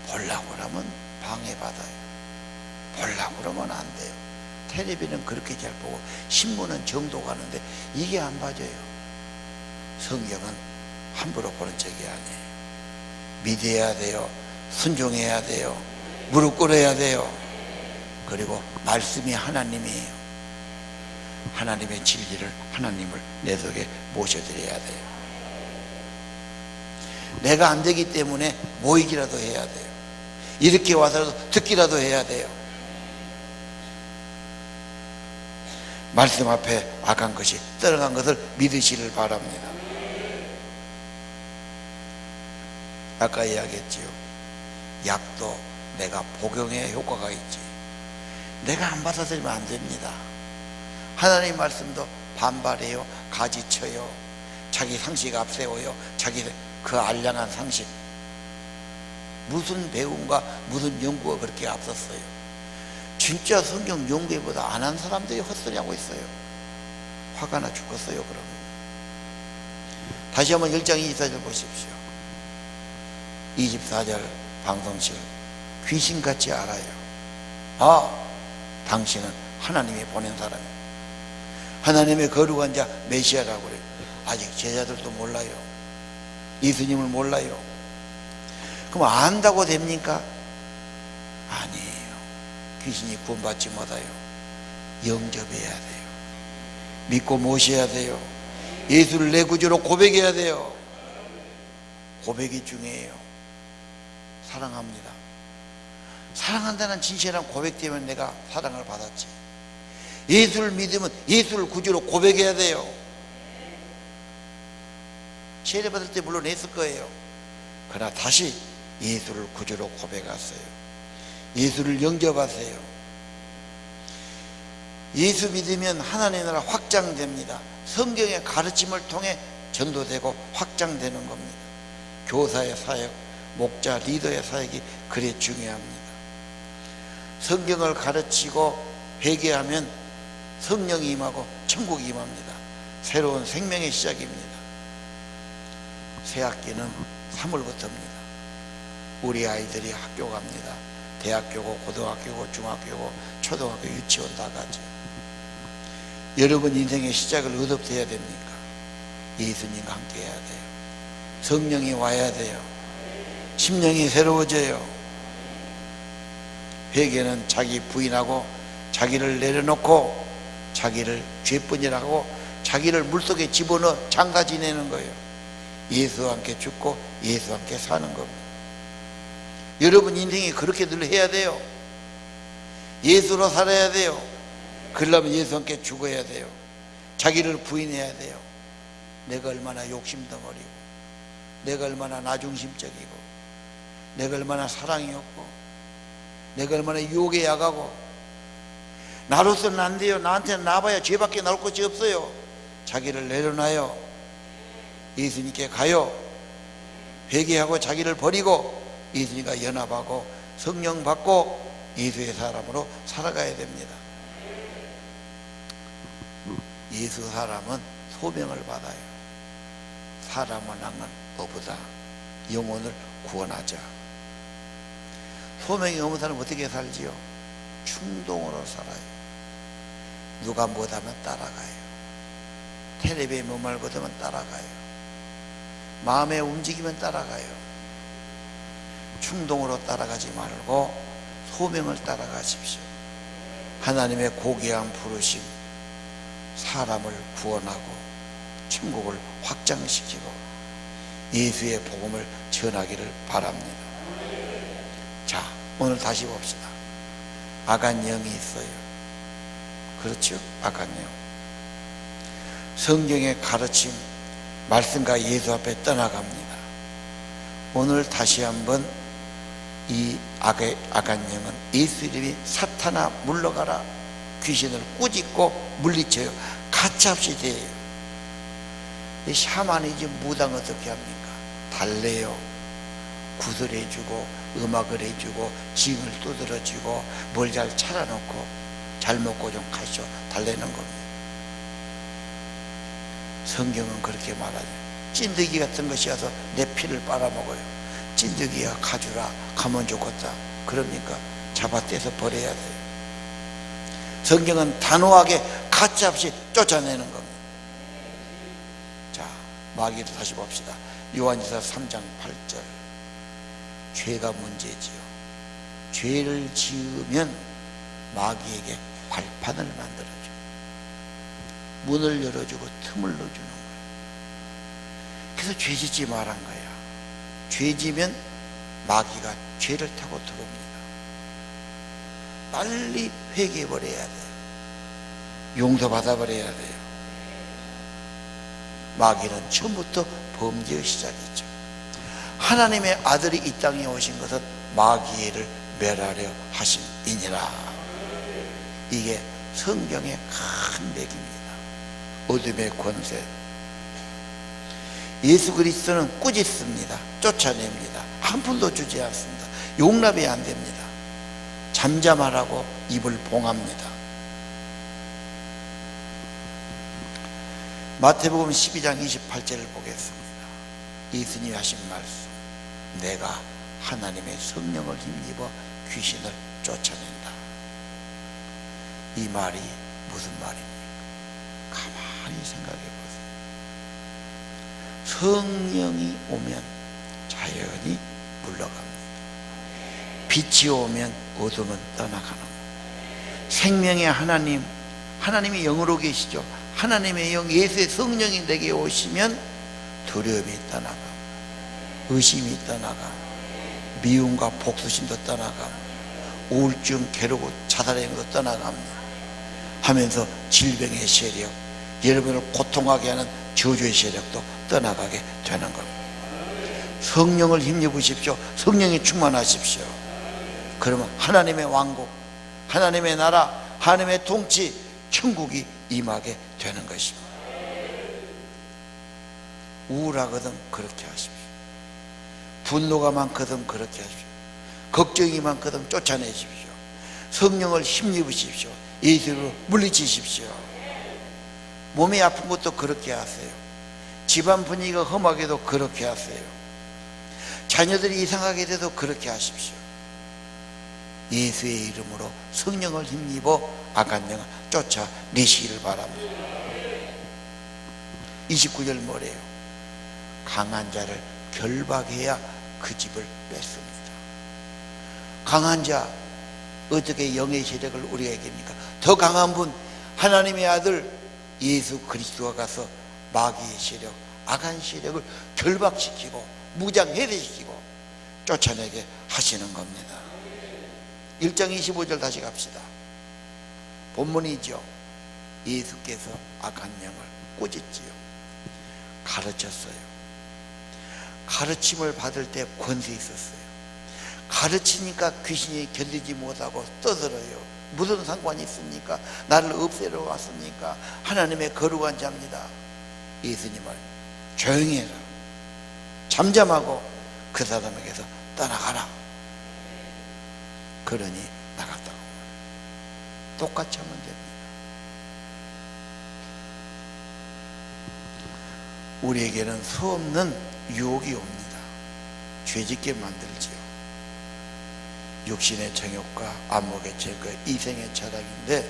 보려고 그러면 방해받아요. 보려고 그러면 안 돼요. 텔레비는 그렇게 잘 보고 신문은 정도 가는데 이게 안 봐져요. 성경은 함부로 보는 책이 아니에요. 믿어야 돼요. 순종해야 돼요. 무릎 꿇어야 돼요. 그리고 말씀이 하나님이에요. 하나님의 진리를, 하나님을 내 속에 모셔드려야 돼요. 내가 안 되기 때문에 모이기라도 해야 돼요. 이렇게 와서라도 듣기라도 해야 돼요. 말씀 앞에 악한 것이 떠나간 것을 믿으시를 바랍니다. 아까 이야기했지요. 약도 내가 복용해야 효과가 있지. 내가 안 받아들이면 안 됩니다. 하나님 말씀도 반발해요. 가지쳐요. 자기 상식 앞세워요. 자기 그 알량한 상식. 무슨 배움과 무슨 연구가 그렇게 앞섰어요. 진짜 성경 연구보다 안 한 사람들이 헛소리하고 있어요. 화가 나 죽겠어요. 그럼 다시 한번 1장 24절 보십시오. 24절 방송실 귀신같이 알아요. 아, 당신은 하나님이 보낸 사람이에요. 하나님의 거룩한 자 메시아라고 그래요. 아직 제자들도 몰라요. 예수님을 몰라요. 그럼 안다고 됩니까? 아니에요. 귀신이 구원받지 못해요. 영접해야 돼요. 믿고 모셔야 돼요. 예수를 내 구주로 고백해야 돼요. 고백이 중요해요. 사랑합니다. 사랑한다는 진실한 고백 때문에 내가 사랑을 받았지. 예수를 믿으면 예수를 구주로 고백해야 돼요. 세례 받을 때 물론 했을 거예요. 그러나 다시 예수를 구주로 고백하세요. 예수를 영접하세요. 예수 믿으면 하나님의 나라 확장됩니다. 성경의 가르침을 통해 전도되고 확장되는 겁니다. 교사의 사역, 목자, 리더의 사역이 그래 중요합니다. 성경을 가르치고 회개하면 성령이 임하고 천국이 임합니다. 새로운 생명의 시작입니다. 새 학기는 3월부터입니다. 우리 아이들이 학교 갑니다. 대학교고 고등학교고 중학교고 초등학교 유치원 다 가죠. 여러분 인생의 시작을 어디부터 해야 됩니까? 예수님과 함께 해야 돼요. 성령이 와야 돼요. 심령이 새로워져요. 회개는 자기 부인하고 자기를 내려놓고 자기를 죄뿐이라고 자기를 물속에 집어넣어 장가 지내는 거예요. 예수와 함께 죽고 예수와 함께 사는 겁니다. 여러분 인생이 그렇게 늘 해야 돼요. 예수로 살아야 돼요. 그러려면 예수와 함께 죽어야 돼요. 자기를 부인해야 돼요. 내가 얼마나 욕심덩어리고, 내가 얼마나 나중심적이고, 내가 얼마나 사랑이 없고, 내가 얼마나 유혹에 약하고, 나로서는 안 돼요. 나한테는 나봐야 죄밖에 나올 것이 없어요. 자기를 내려놔요. 예수님께 가요. 회개하고 자기를 버리고 예수님과 연합하고 성령 받고 예수의 사람으로 살아가야 됩니다. 예수 사람은 소명을 받아요. 사람을 낳는 너보다 영혼을 구원하자. 소명이 없는 사람은 어떻게 살지요? 충동으로 살아요. 누가 못하면 따라가요. 텔레비에 뭐 말거든 따라가요. 마음에 움직이면 따라가요. 충동으로 따라가지 말고 소명을 따라가십시오. 하나님의 고귀한 부르심, 사람을 구원하고 천국을 확장시키고 예수의 복음을 전하기를 바랍니다. 자, 오늘 다시 봅시다. 악한 영이 있어요. 그렇죠? 악한 영. 성경의 가르침, 말씀과 예수 앞에 떠나갑니다. 오늘 다시 한번 이 악한 영은 예수 이름이 사탄아 물러가라. 귀신을 꾸짖고 물리쳐요. 가차없이 돼요. 이 샤머니즘 무당 어떻게 합니까? 달래요. 구슬해주고 음악을 해주고 징을 두드러주고 뭘 잘 차려놓고 잘 먹고 좀 가시오 달래는 겁니다. 성경은 그렇게 말하죠. 찐득이 같은 것이 와서 내 피를 빨아먹어요. 찐득이야 가주라 가면 좋겠다. 그럽니까? 잡아떼서 버려야 돼요. 성경은 단호하게 가차없이 쫓아내는 겁니다. 자, 마귀를 다시 봅시다. 요한일서 3장 8절. 죄가 문제지요. 죄를 지으면 마귀에게 발판을 만들어줘. 문을 열어주고 틈을 넣어주는 거예요. 그래서 죄 짓지 말한 거야. 죄 지면 마귀가 죄를 타고 들어옵니다. 빨리 회개해버려야 돼요. 용서받아버려야 돼요. 마귀는 처음부터 범죄의 시작이죠. 하나님의 아들이 이 땅에 오신 것은 마귀를 멸하려 하심이니라. 이게 성경의 큰 맥입니다. 어둠의 권세. 예수 그리스도는 꾸짖습니다. 쫓아냅니다. 한 푼도 주지 않습니다. 용납이 안 됩니다. 잠잠하라고 입을 봉합니다. 마태복음 12장 28절을 보겠습니다. 예수님이 하신 말씀. 내가 하나님의 성령을 힘입어 귀신을 쫓아낸다. 이 말이 무슨 말입니까? 가만히 생각해 보세요. 성령이 오면 자연이 물러갑니다. 빛이 오면 어둠은 떠나가는 거예요. 생명의 하나님, 하나님이 영으로 계시죠. 하나님의 영, 예수의 성령이 내게 오시면 두려움이 떠나가고 의심이 떠나가고 미움과 복수심도 떠나가고 우울증, 괴로움, 자살의 행도 떠나갑니다. 하면서 질병의 세력, 여러분을 고통하게 하는 저주의 세력도 떠나가게 되는 겁니다. 성령을 힘입으십시오. 성령이 충만하십시오. 그러면 하나님의 왕국, 하나님의 나라, 하나님의 통치, 천국이 임하게 되는 것입니다. 우울하거든 그렇게 하십시오. 분노가 많거든 그렇게 하십시오. 걱정이 많거든 쫓아내십시오. 성령을 힘입으십시오. 예수로 물리치십시오. 몸이 아픈 것도 그렇게 하세요. 집안 분위기가 험하게도 그렇게 하세요. 자녀들이 이상하게 돼도 그렇게 하십시오. 예수의 이름으로 성령을 힘입어 악한 영을 쫓아내시기를 바랍니다. 29절 뭐래요? 강한 자를 결박해야 그 집을 뺐습니다. 강한 자, 어떻게 영의 세력을 우리가 이깁니까? 더 강한 분, 하나님의 아들 예수 그리스도가 가서 마귀의 세력, 악한 세력을 결박시키고 무장해제시키고 쫓아내게 하시는 겁니다. 1장 25절 다시 갑시다. 본문이죠. 예수께서 악한 영을 꾸짖지요. 가르쳤어요. 가르침을 받을 때 권세 있었어요. 가르치니까 귀신이 견디지 못하고 떠들어요. 무슨 상관이 있습니까? 나를 없애러 왔습니까? 하나님의 거룩한 자입니다. 예수님을 조용히 해라. 잠잠하고 그 사람에게서 떠나가라. 그러니 나갔다고. 똑같이 하면 됩니다. 우리에게는 수없는 유혹이 옵니다. 죄짓게 만들지요. 육신의 정욕과 안목의 죄가 이생의 철학인데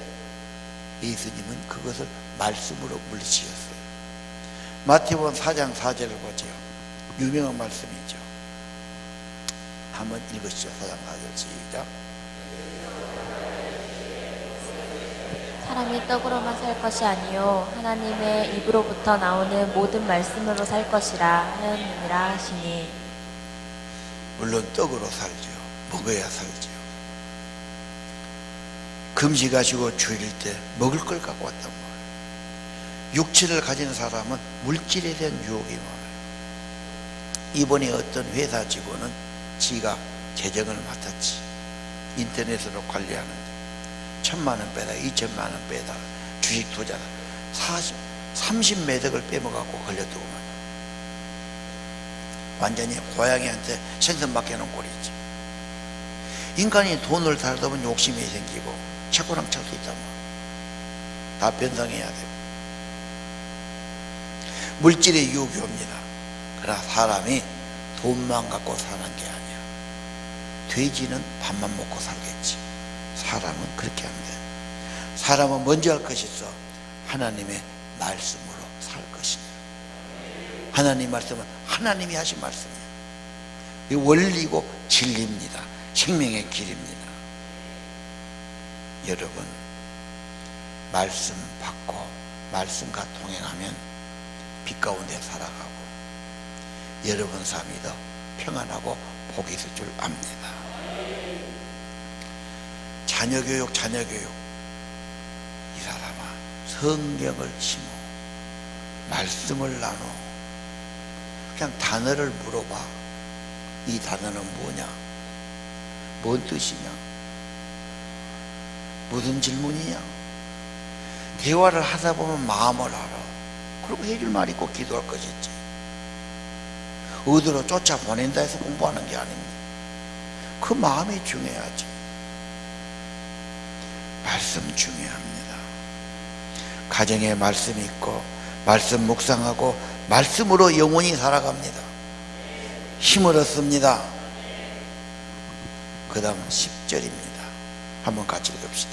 예수님은 그것을 말씀으로 물리치셨어요. 마태복음 4장 4절을 보죠. 유명한 말씀이죠. 한번 읽으시죠. 4장 4절 시작. 사람이 떡으로만 살 것이 아니요 하나님의 입으로부터 나오는 모든 말씀으로 살 것이라 하였느니라 하시니. 물론 떡으로 살죠. 먹어야 살죠. 금식하시고 주일 때 먹을 걸 갖고 왔단 말이에요. 육체를 가진 사람은 물질에 대한 유혹이 많아요. 이번에 어떤 회사 직원은 지가 재정을 맡았지. 인터넷으로 관리하는데 1,000만 원 빼다 2,000만 원 빼다 주식 투자다 30매덕을 빼먹어갖고 걸렸더구만. 완전히 고양이한테 생선 맡겨놓은 꼴이지. 인간이 돈을 살다 보면 욕심이 생기고 차고랑 찰 수 있단 말이야. 다 변상해야 돼요. 물질의 유혹이 옵니다. 그러나 사람이 돈만 갖고 사는 게 아니야. 돼지는 밥만 먹고 살겠지. 사람은 그렇게 안 돼. 사람은 먼저 할 것이 있어. 하나님의 말씀으로 살 것이냐. 하나님 말씀은 하나님이 하신 말씀이에요. 이 원리고 진리입니다. 생명의 길입니다. 여러분, 말씀 받고 말씀과 동행하면 빛 가운데 살아가고 여러분 삶이 더 평안하고 복이 있을 줄 압니다. 자녀교육 이 사람아, 성경을 심어 말씀을 나눠. 그냥 단어를 물어봐. 이 단어는 뭐냐? 뭔 뜻이냐? 무슨 질문이냐? 대화를 하다 보면 마음을 알아. 그리고 해줄 말 있고 기도할 것이지. 어디로 쫓아보낸다 해서 공부하는 게 아닙니다. 그 마음이 중요하지. 말씀 중요합니다. 가정에 말씀이 있고 말씀 묵상하고 말씀으로 영원히 살아갑니다. 힘을 얻습니다. 그 다음 10절입니다. 한번 같이 읽읍시다.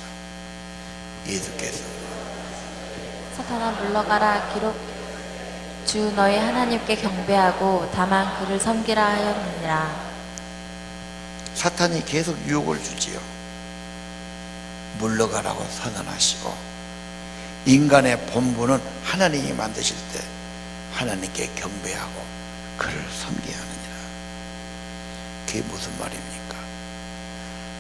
예수께서 사탄아 물러가라. 기록 주 너희 하나님께 경배하고 다만 그를 섬기라 하였느니라. 사탄이 계속 유혹을 주지요. 물러가라고 선언하시고, 인간의 본분은 하나님이 만드실 때 하나님께 경배하고 그를 섬겨야 하느니라. 그게 무슨 말입니까?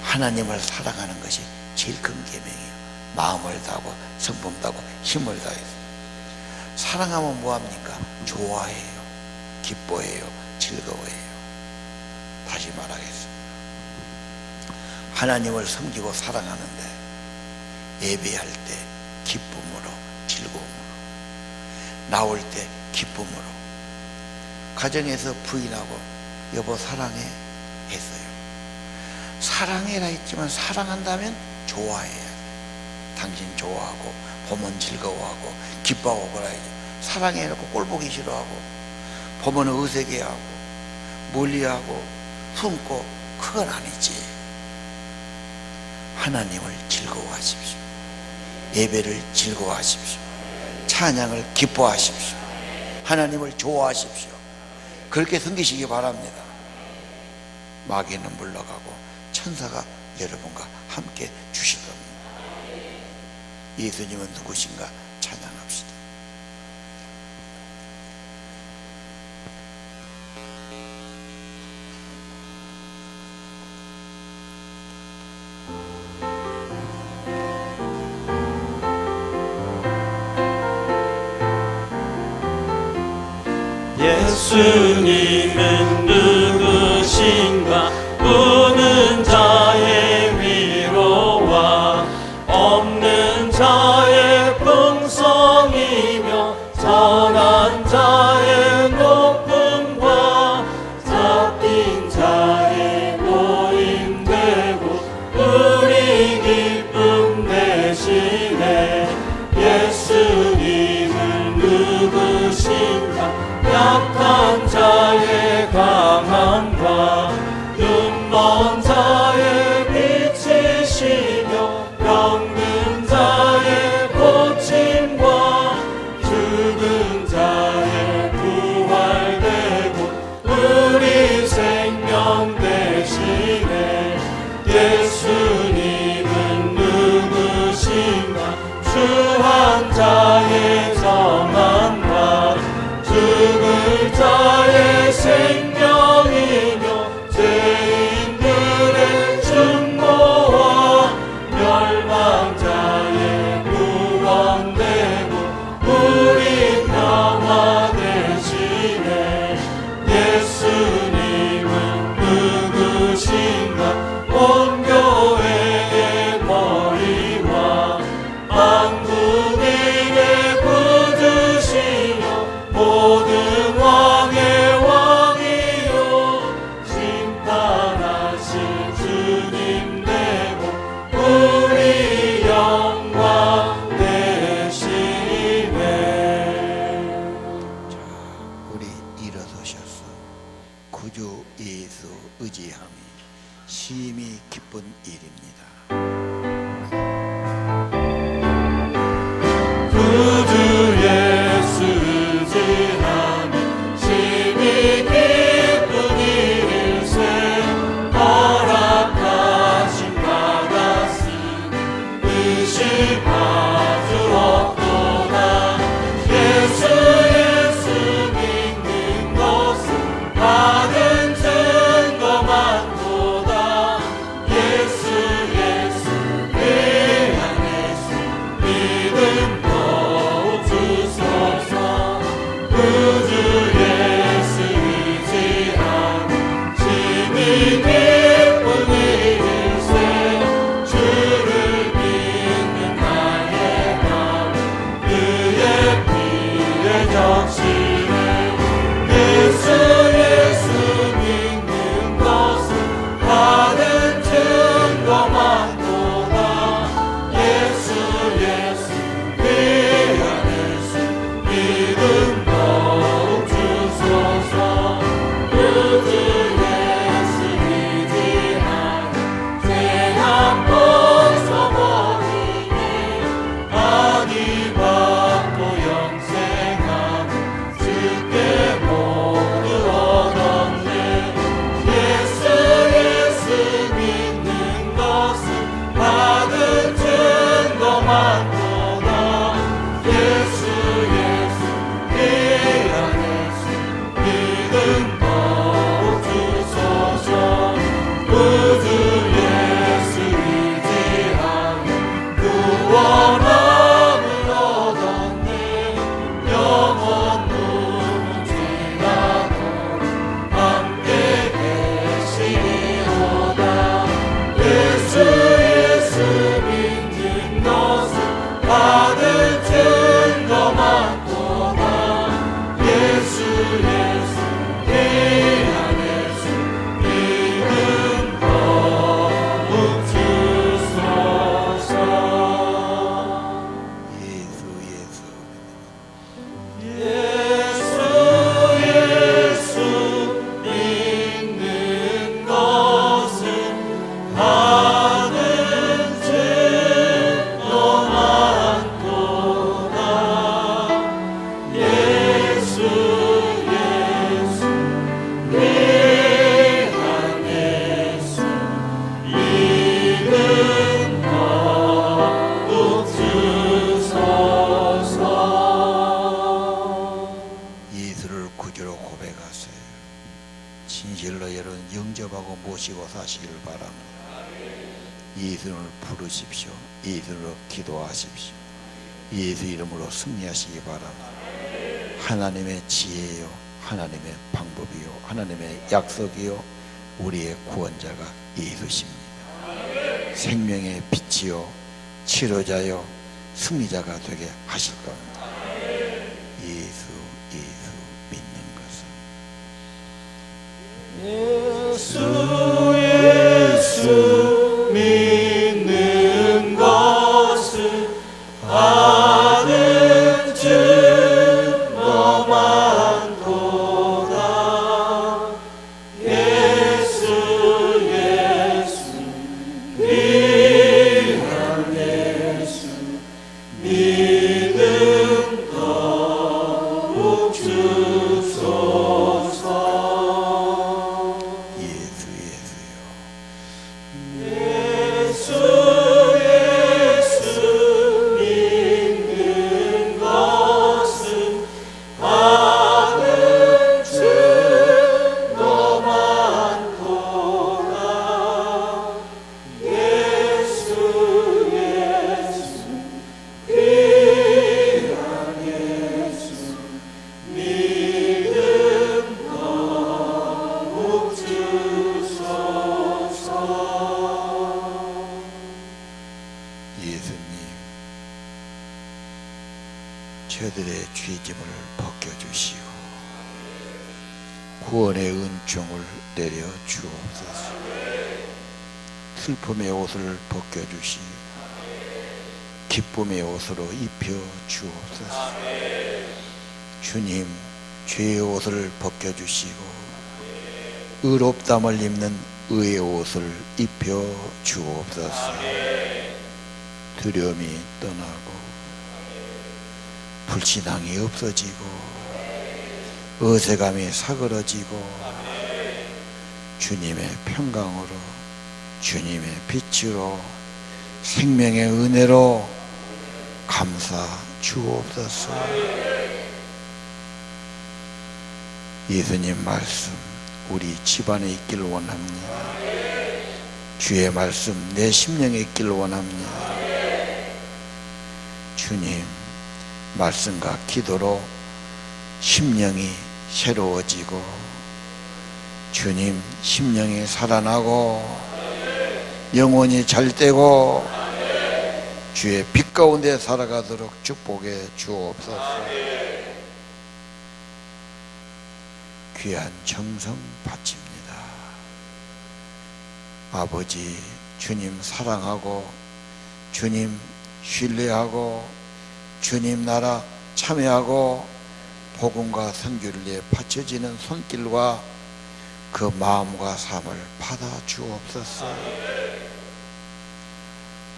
하나님을 사랑하는 것이 제일 큰 계명이에요. 마음을 다하고 성품 다하고 힘을 다해서. 사랑하면 뭐합니까? 좋아해요, 기뻐해요, 즐거워해요. 다시 말하겠습니다. 하나님을 섬기고 사랑하는데 예배할 때 기쁨으로, 즐거움으로, 나올 때 기쁨으로, 가정에서 부인하고 여보 사랑해 했어요. 사랑해라 했지만 사랑한다면 좋아해야 돼. 당신 좋아하고 보면 즐거워하고 기뻐하고 그래야지. 사랑해놓고 꼴보기 싫어하고 보면 어색해하고 멀리하고 숨고, 그건 아니지. 하나님을 즐거워하십시오. 예배를 즐거워하십시오. 찬양을 기뻐하십시오. 하나님을 좋아하십시오. 그렇게 섬기시기 바랍니다. 마귀는 물러가고 천사가 여러분과 함께 주실 겁니다. 예수님은 누구신가 찬양합시다. 예수님은 누구신가? 우는 자의 위로와 없는 자의 풍성이며 선한 자의 높음과 잡힌 자의 모임되고 우리 기쁨 되시네. 예수님은 누구신가? 약한 자의 강함과 눈먼 자의 빛이시며 병든 자의 고침과 죽은 자의 부활되고 우리 생명 되시네. 예수님은 누구신가? 주한 자의 정함과 죽을 자의 생명이며 죄인들의 중보와 멸망자의 구원되고 우리 평화 되시네. 예수님은 누구신가? 온 교회의 머리와 만국인의 구주시며 모든 왕의 왕이요 심판하신 주님 되고 우리 영광 되시네. 자, 우리 일어서셔서 구주 예수 의지함이 심히 기쁜 일입니다. 진실로 여러분 영접하고 모시고 사시기를 바랍니다. 예수님을 부르십시오. 예수님으로 기도하십시오. 예수 이름으로 승리하시기 바랍니다. 하나님의 지혜요, 하나님의 방법이요, 하나님의 약속이요, 우리의 구원자가 예수십니다. 생명의 빛이요, 치료자요, 승리자가 되게 하실 겁니다. 예수 믿는 것은 예수 믿는 것은 아는 증거만 도다. 예수 귀한 예수 믿음 더욱 주소서. 예수 믿는 것은 아는 증거만 도다. 예수 귀한 예수 믿음 더욱 주소서. 예수님, 저들의 죄짐을 벗겨주시고 구원의 은총을 내려 주옵소서. 슬픔의 옷을 벗겨주시고 기쁨의 옷으로 입혀 주옵소서. 주님, 죄의 옷을 벗겨주시고 의롭담을 입는 의의 옷을 입혀 주옵소서. 두려움이 떠나고 불신앙이 없어지고 어색함이 사그러지고 주님의 평강으로, 주님의 빛으로, 생명의 은혜로 감사 주옵소서. 예수님 말씀 우리 집안에 있기를 원합니다. 주의 말씀 내 심령에 있기를 원합니다. 주님, 말씀과 기도로 심령이 새로워지고 주님, 심령이 살아나고 영혼이 잘되고 주의 빛 가운데 살아가도록 축복해 주옵소서. 귀한 정성 바칩니다. 아버지, 주님 사랑하고 주님 신뢰하고 주님 나라 참여하고 복음과 선교를 위해 바쳐지는 손길과 그 마음과 삶을 받아 주옵소서.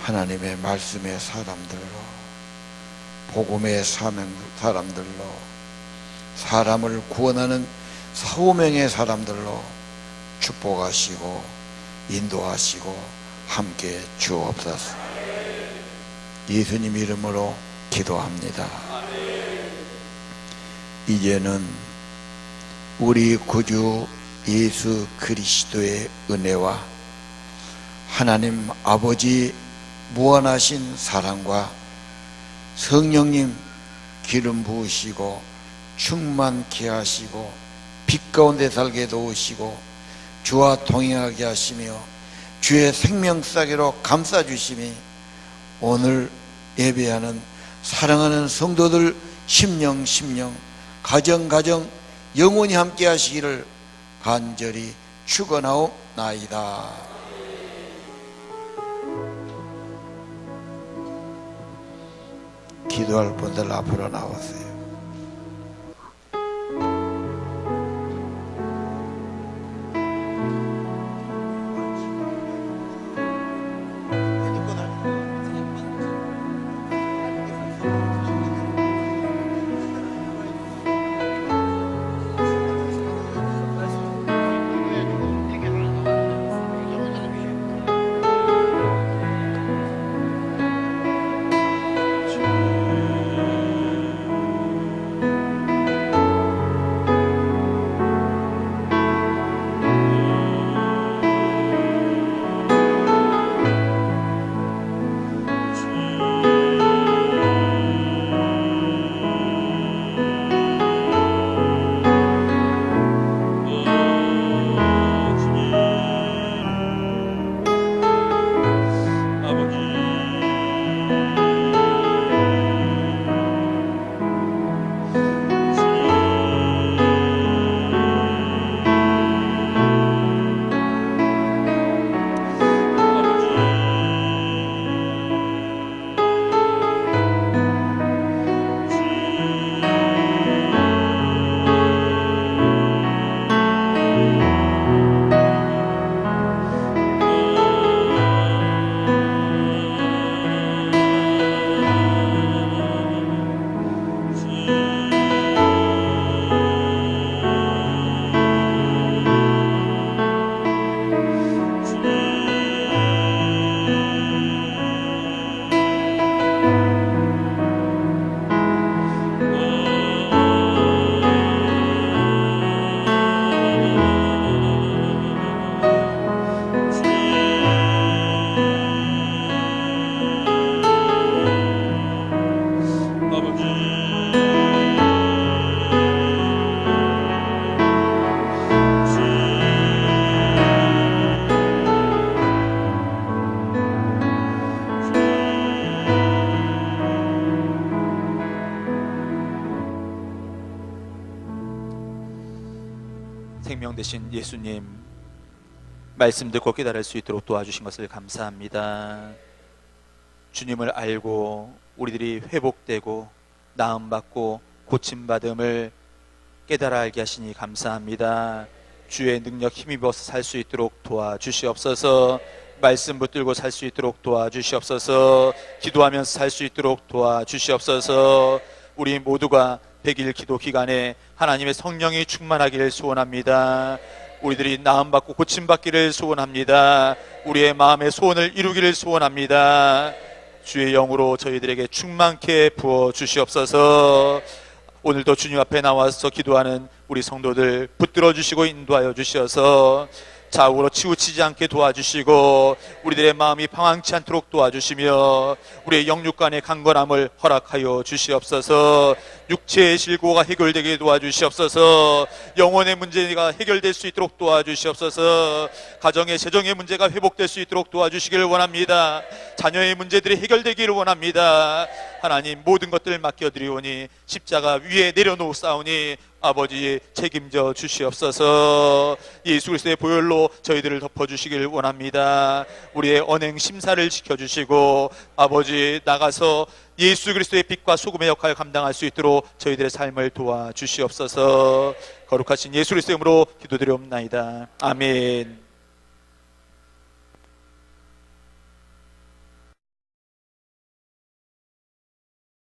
하나님의 말씀의 사람들로, 복음의 사람들로, 사람을 구원하는 사오명의 사람들로 축복하시고 인도하시고 함께 주옵소서. 예수님 이름으로 기도합니다. 이제는 우리 구주 예수 그리스도의 은혜와 하나님 아버지 무한하신 사랑과 성령님 기름 부으시고 충만케 하시고 빛 가운데 살게 도우시고 주와 동행하게 하시며 주의 생명사계로 감싸주심이 오늘 예배하는 사랑하는 성도들 심령 가정 영원히 함께 하시기를 간절히 축원하옵나이다. 기도할 분들 앞으로 나오세요. 생명 되신 예수님 말씀 듣고 깨달을 수 있도록 도와주신 것을 감사합니다. 주님을 알고 우리들이 회복되고 나음받고 고침받음을 깨달아 알게 하시니 감사합니다. 주의 능력 힘입어서 살 수 있도록 도와주시옵소서. 말씀 붙들고 살 수 있도록 도와주시옵소서. 기도하면서 살 수 있도록 도와주시옵소서. 우리 모두가 100일 기도 기간에 하나님의 성령이 충만하기를 소원합니다. 우리들이 나음받고 고침받기를 소원합니다. 우리의 마음의 소원을 이루기를 소원합니다. 주의 영으로 저희들에게 충만케 부어주시옵소서. 오늘도 주님 앞에 나와서 기도하는 우리 성도들 붙들어 주시고 인도하여 주셔서 좌우로 치우치지 않게 도와주시고 우리들의 마음이 방황치 않도록 도와주시며 우리의 영육간의 강건함을 허락하여 주시옵소서. 육체의 실고가 해결되게 도와주시옵소서. 영혼의 문제가 해결될 수 있도록 도와주시옵소서. 가정의 재정의 문제가 회복될 수 있도록 도와주시기를 원합니다. 자녀의 문제들이 해결되기를 원합니다. 하나님 모든 것들을 맡겨드리오니 십자가 위에 내려놓사오니 아버지 책임져 주시옵소서. 예수 그리스도의 보혈로 저희들을 덮어주시길 원합니다. 우리의 언행 심사를 지켜주시고 아버지 나가서 예수 그리스도의 빛과 소금의 역할을 감당할 수 있도록 저희들의 삶을 도와주시옵소서. 거룩하신 예수 그리스도의 이름으로 기도드리옵나이다. 아멘.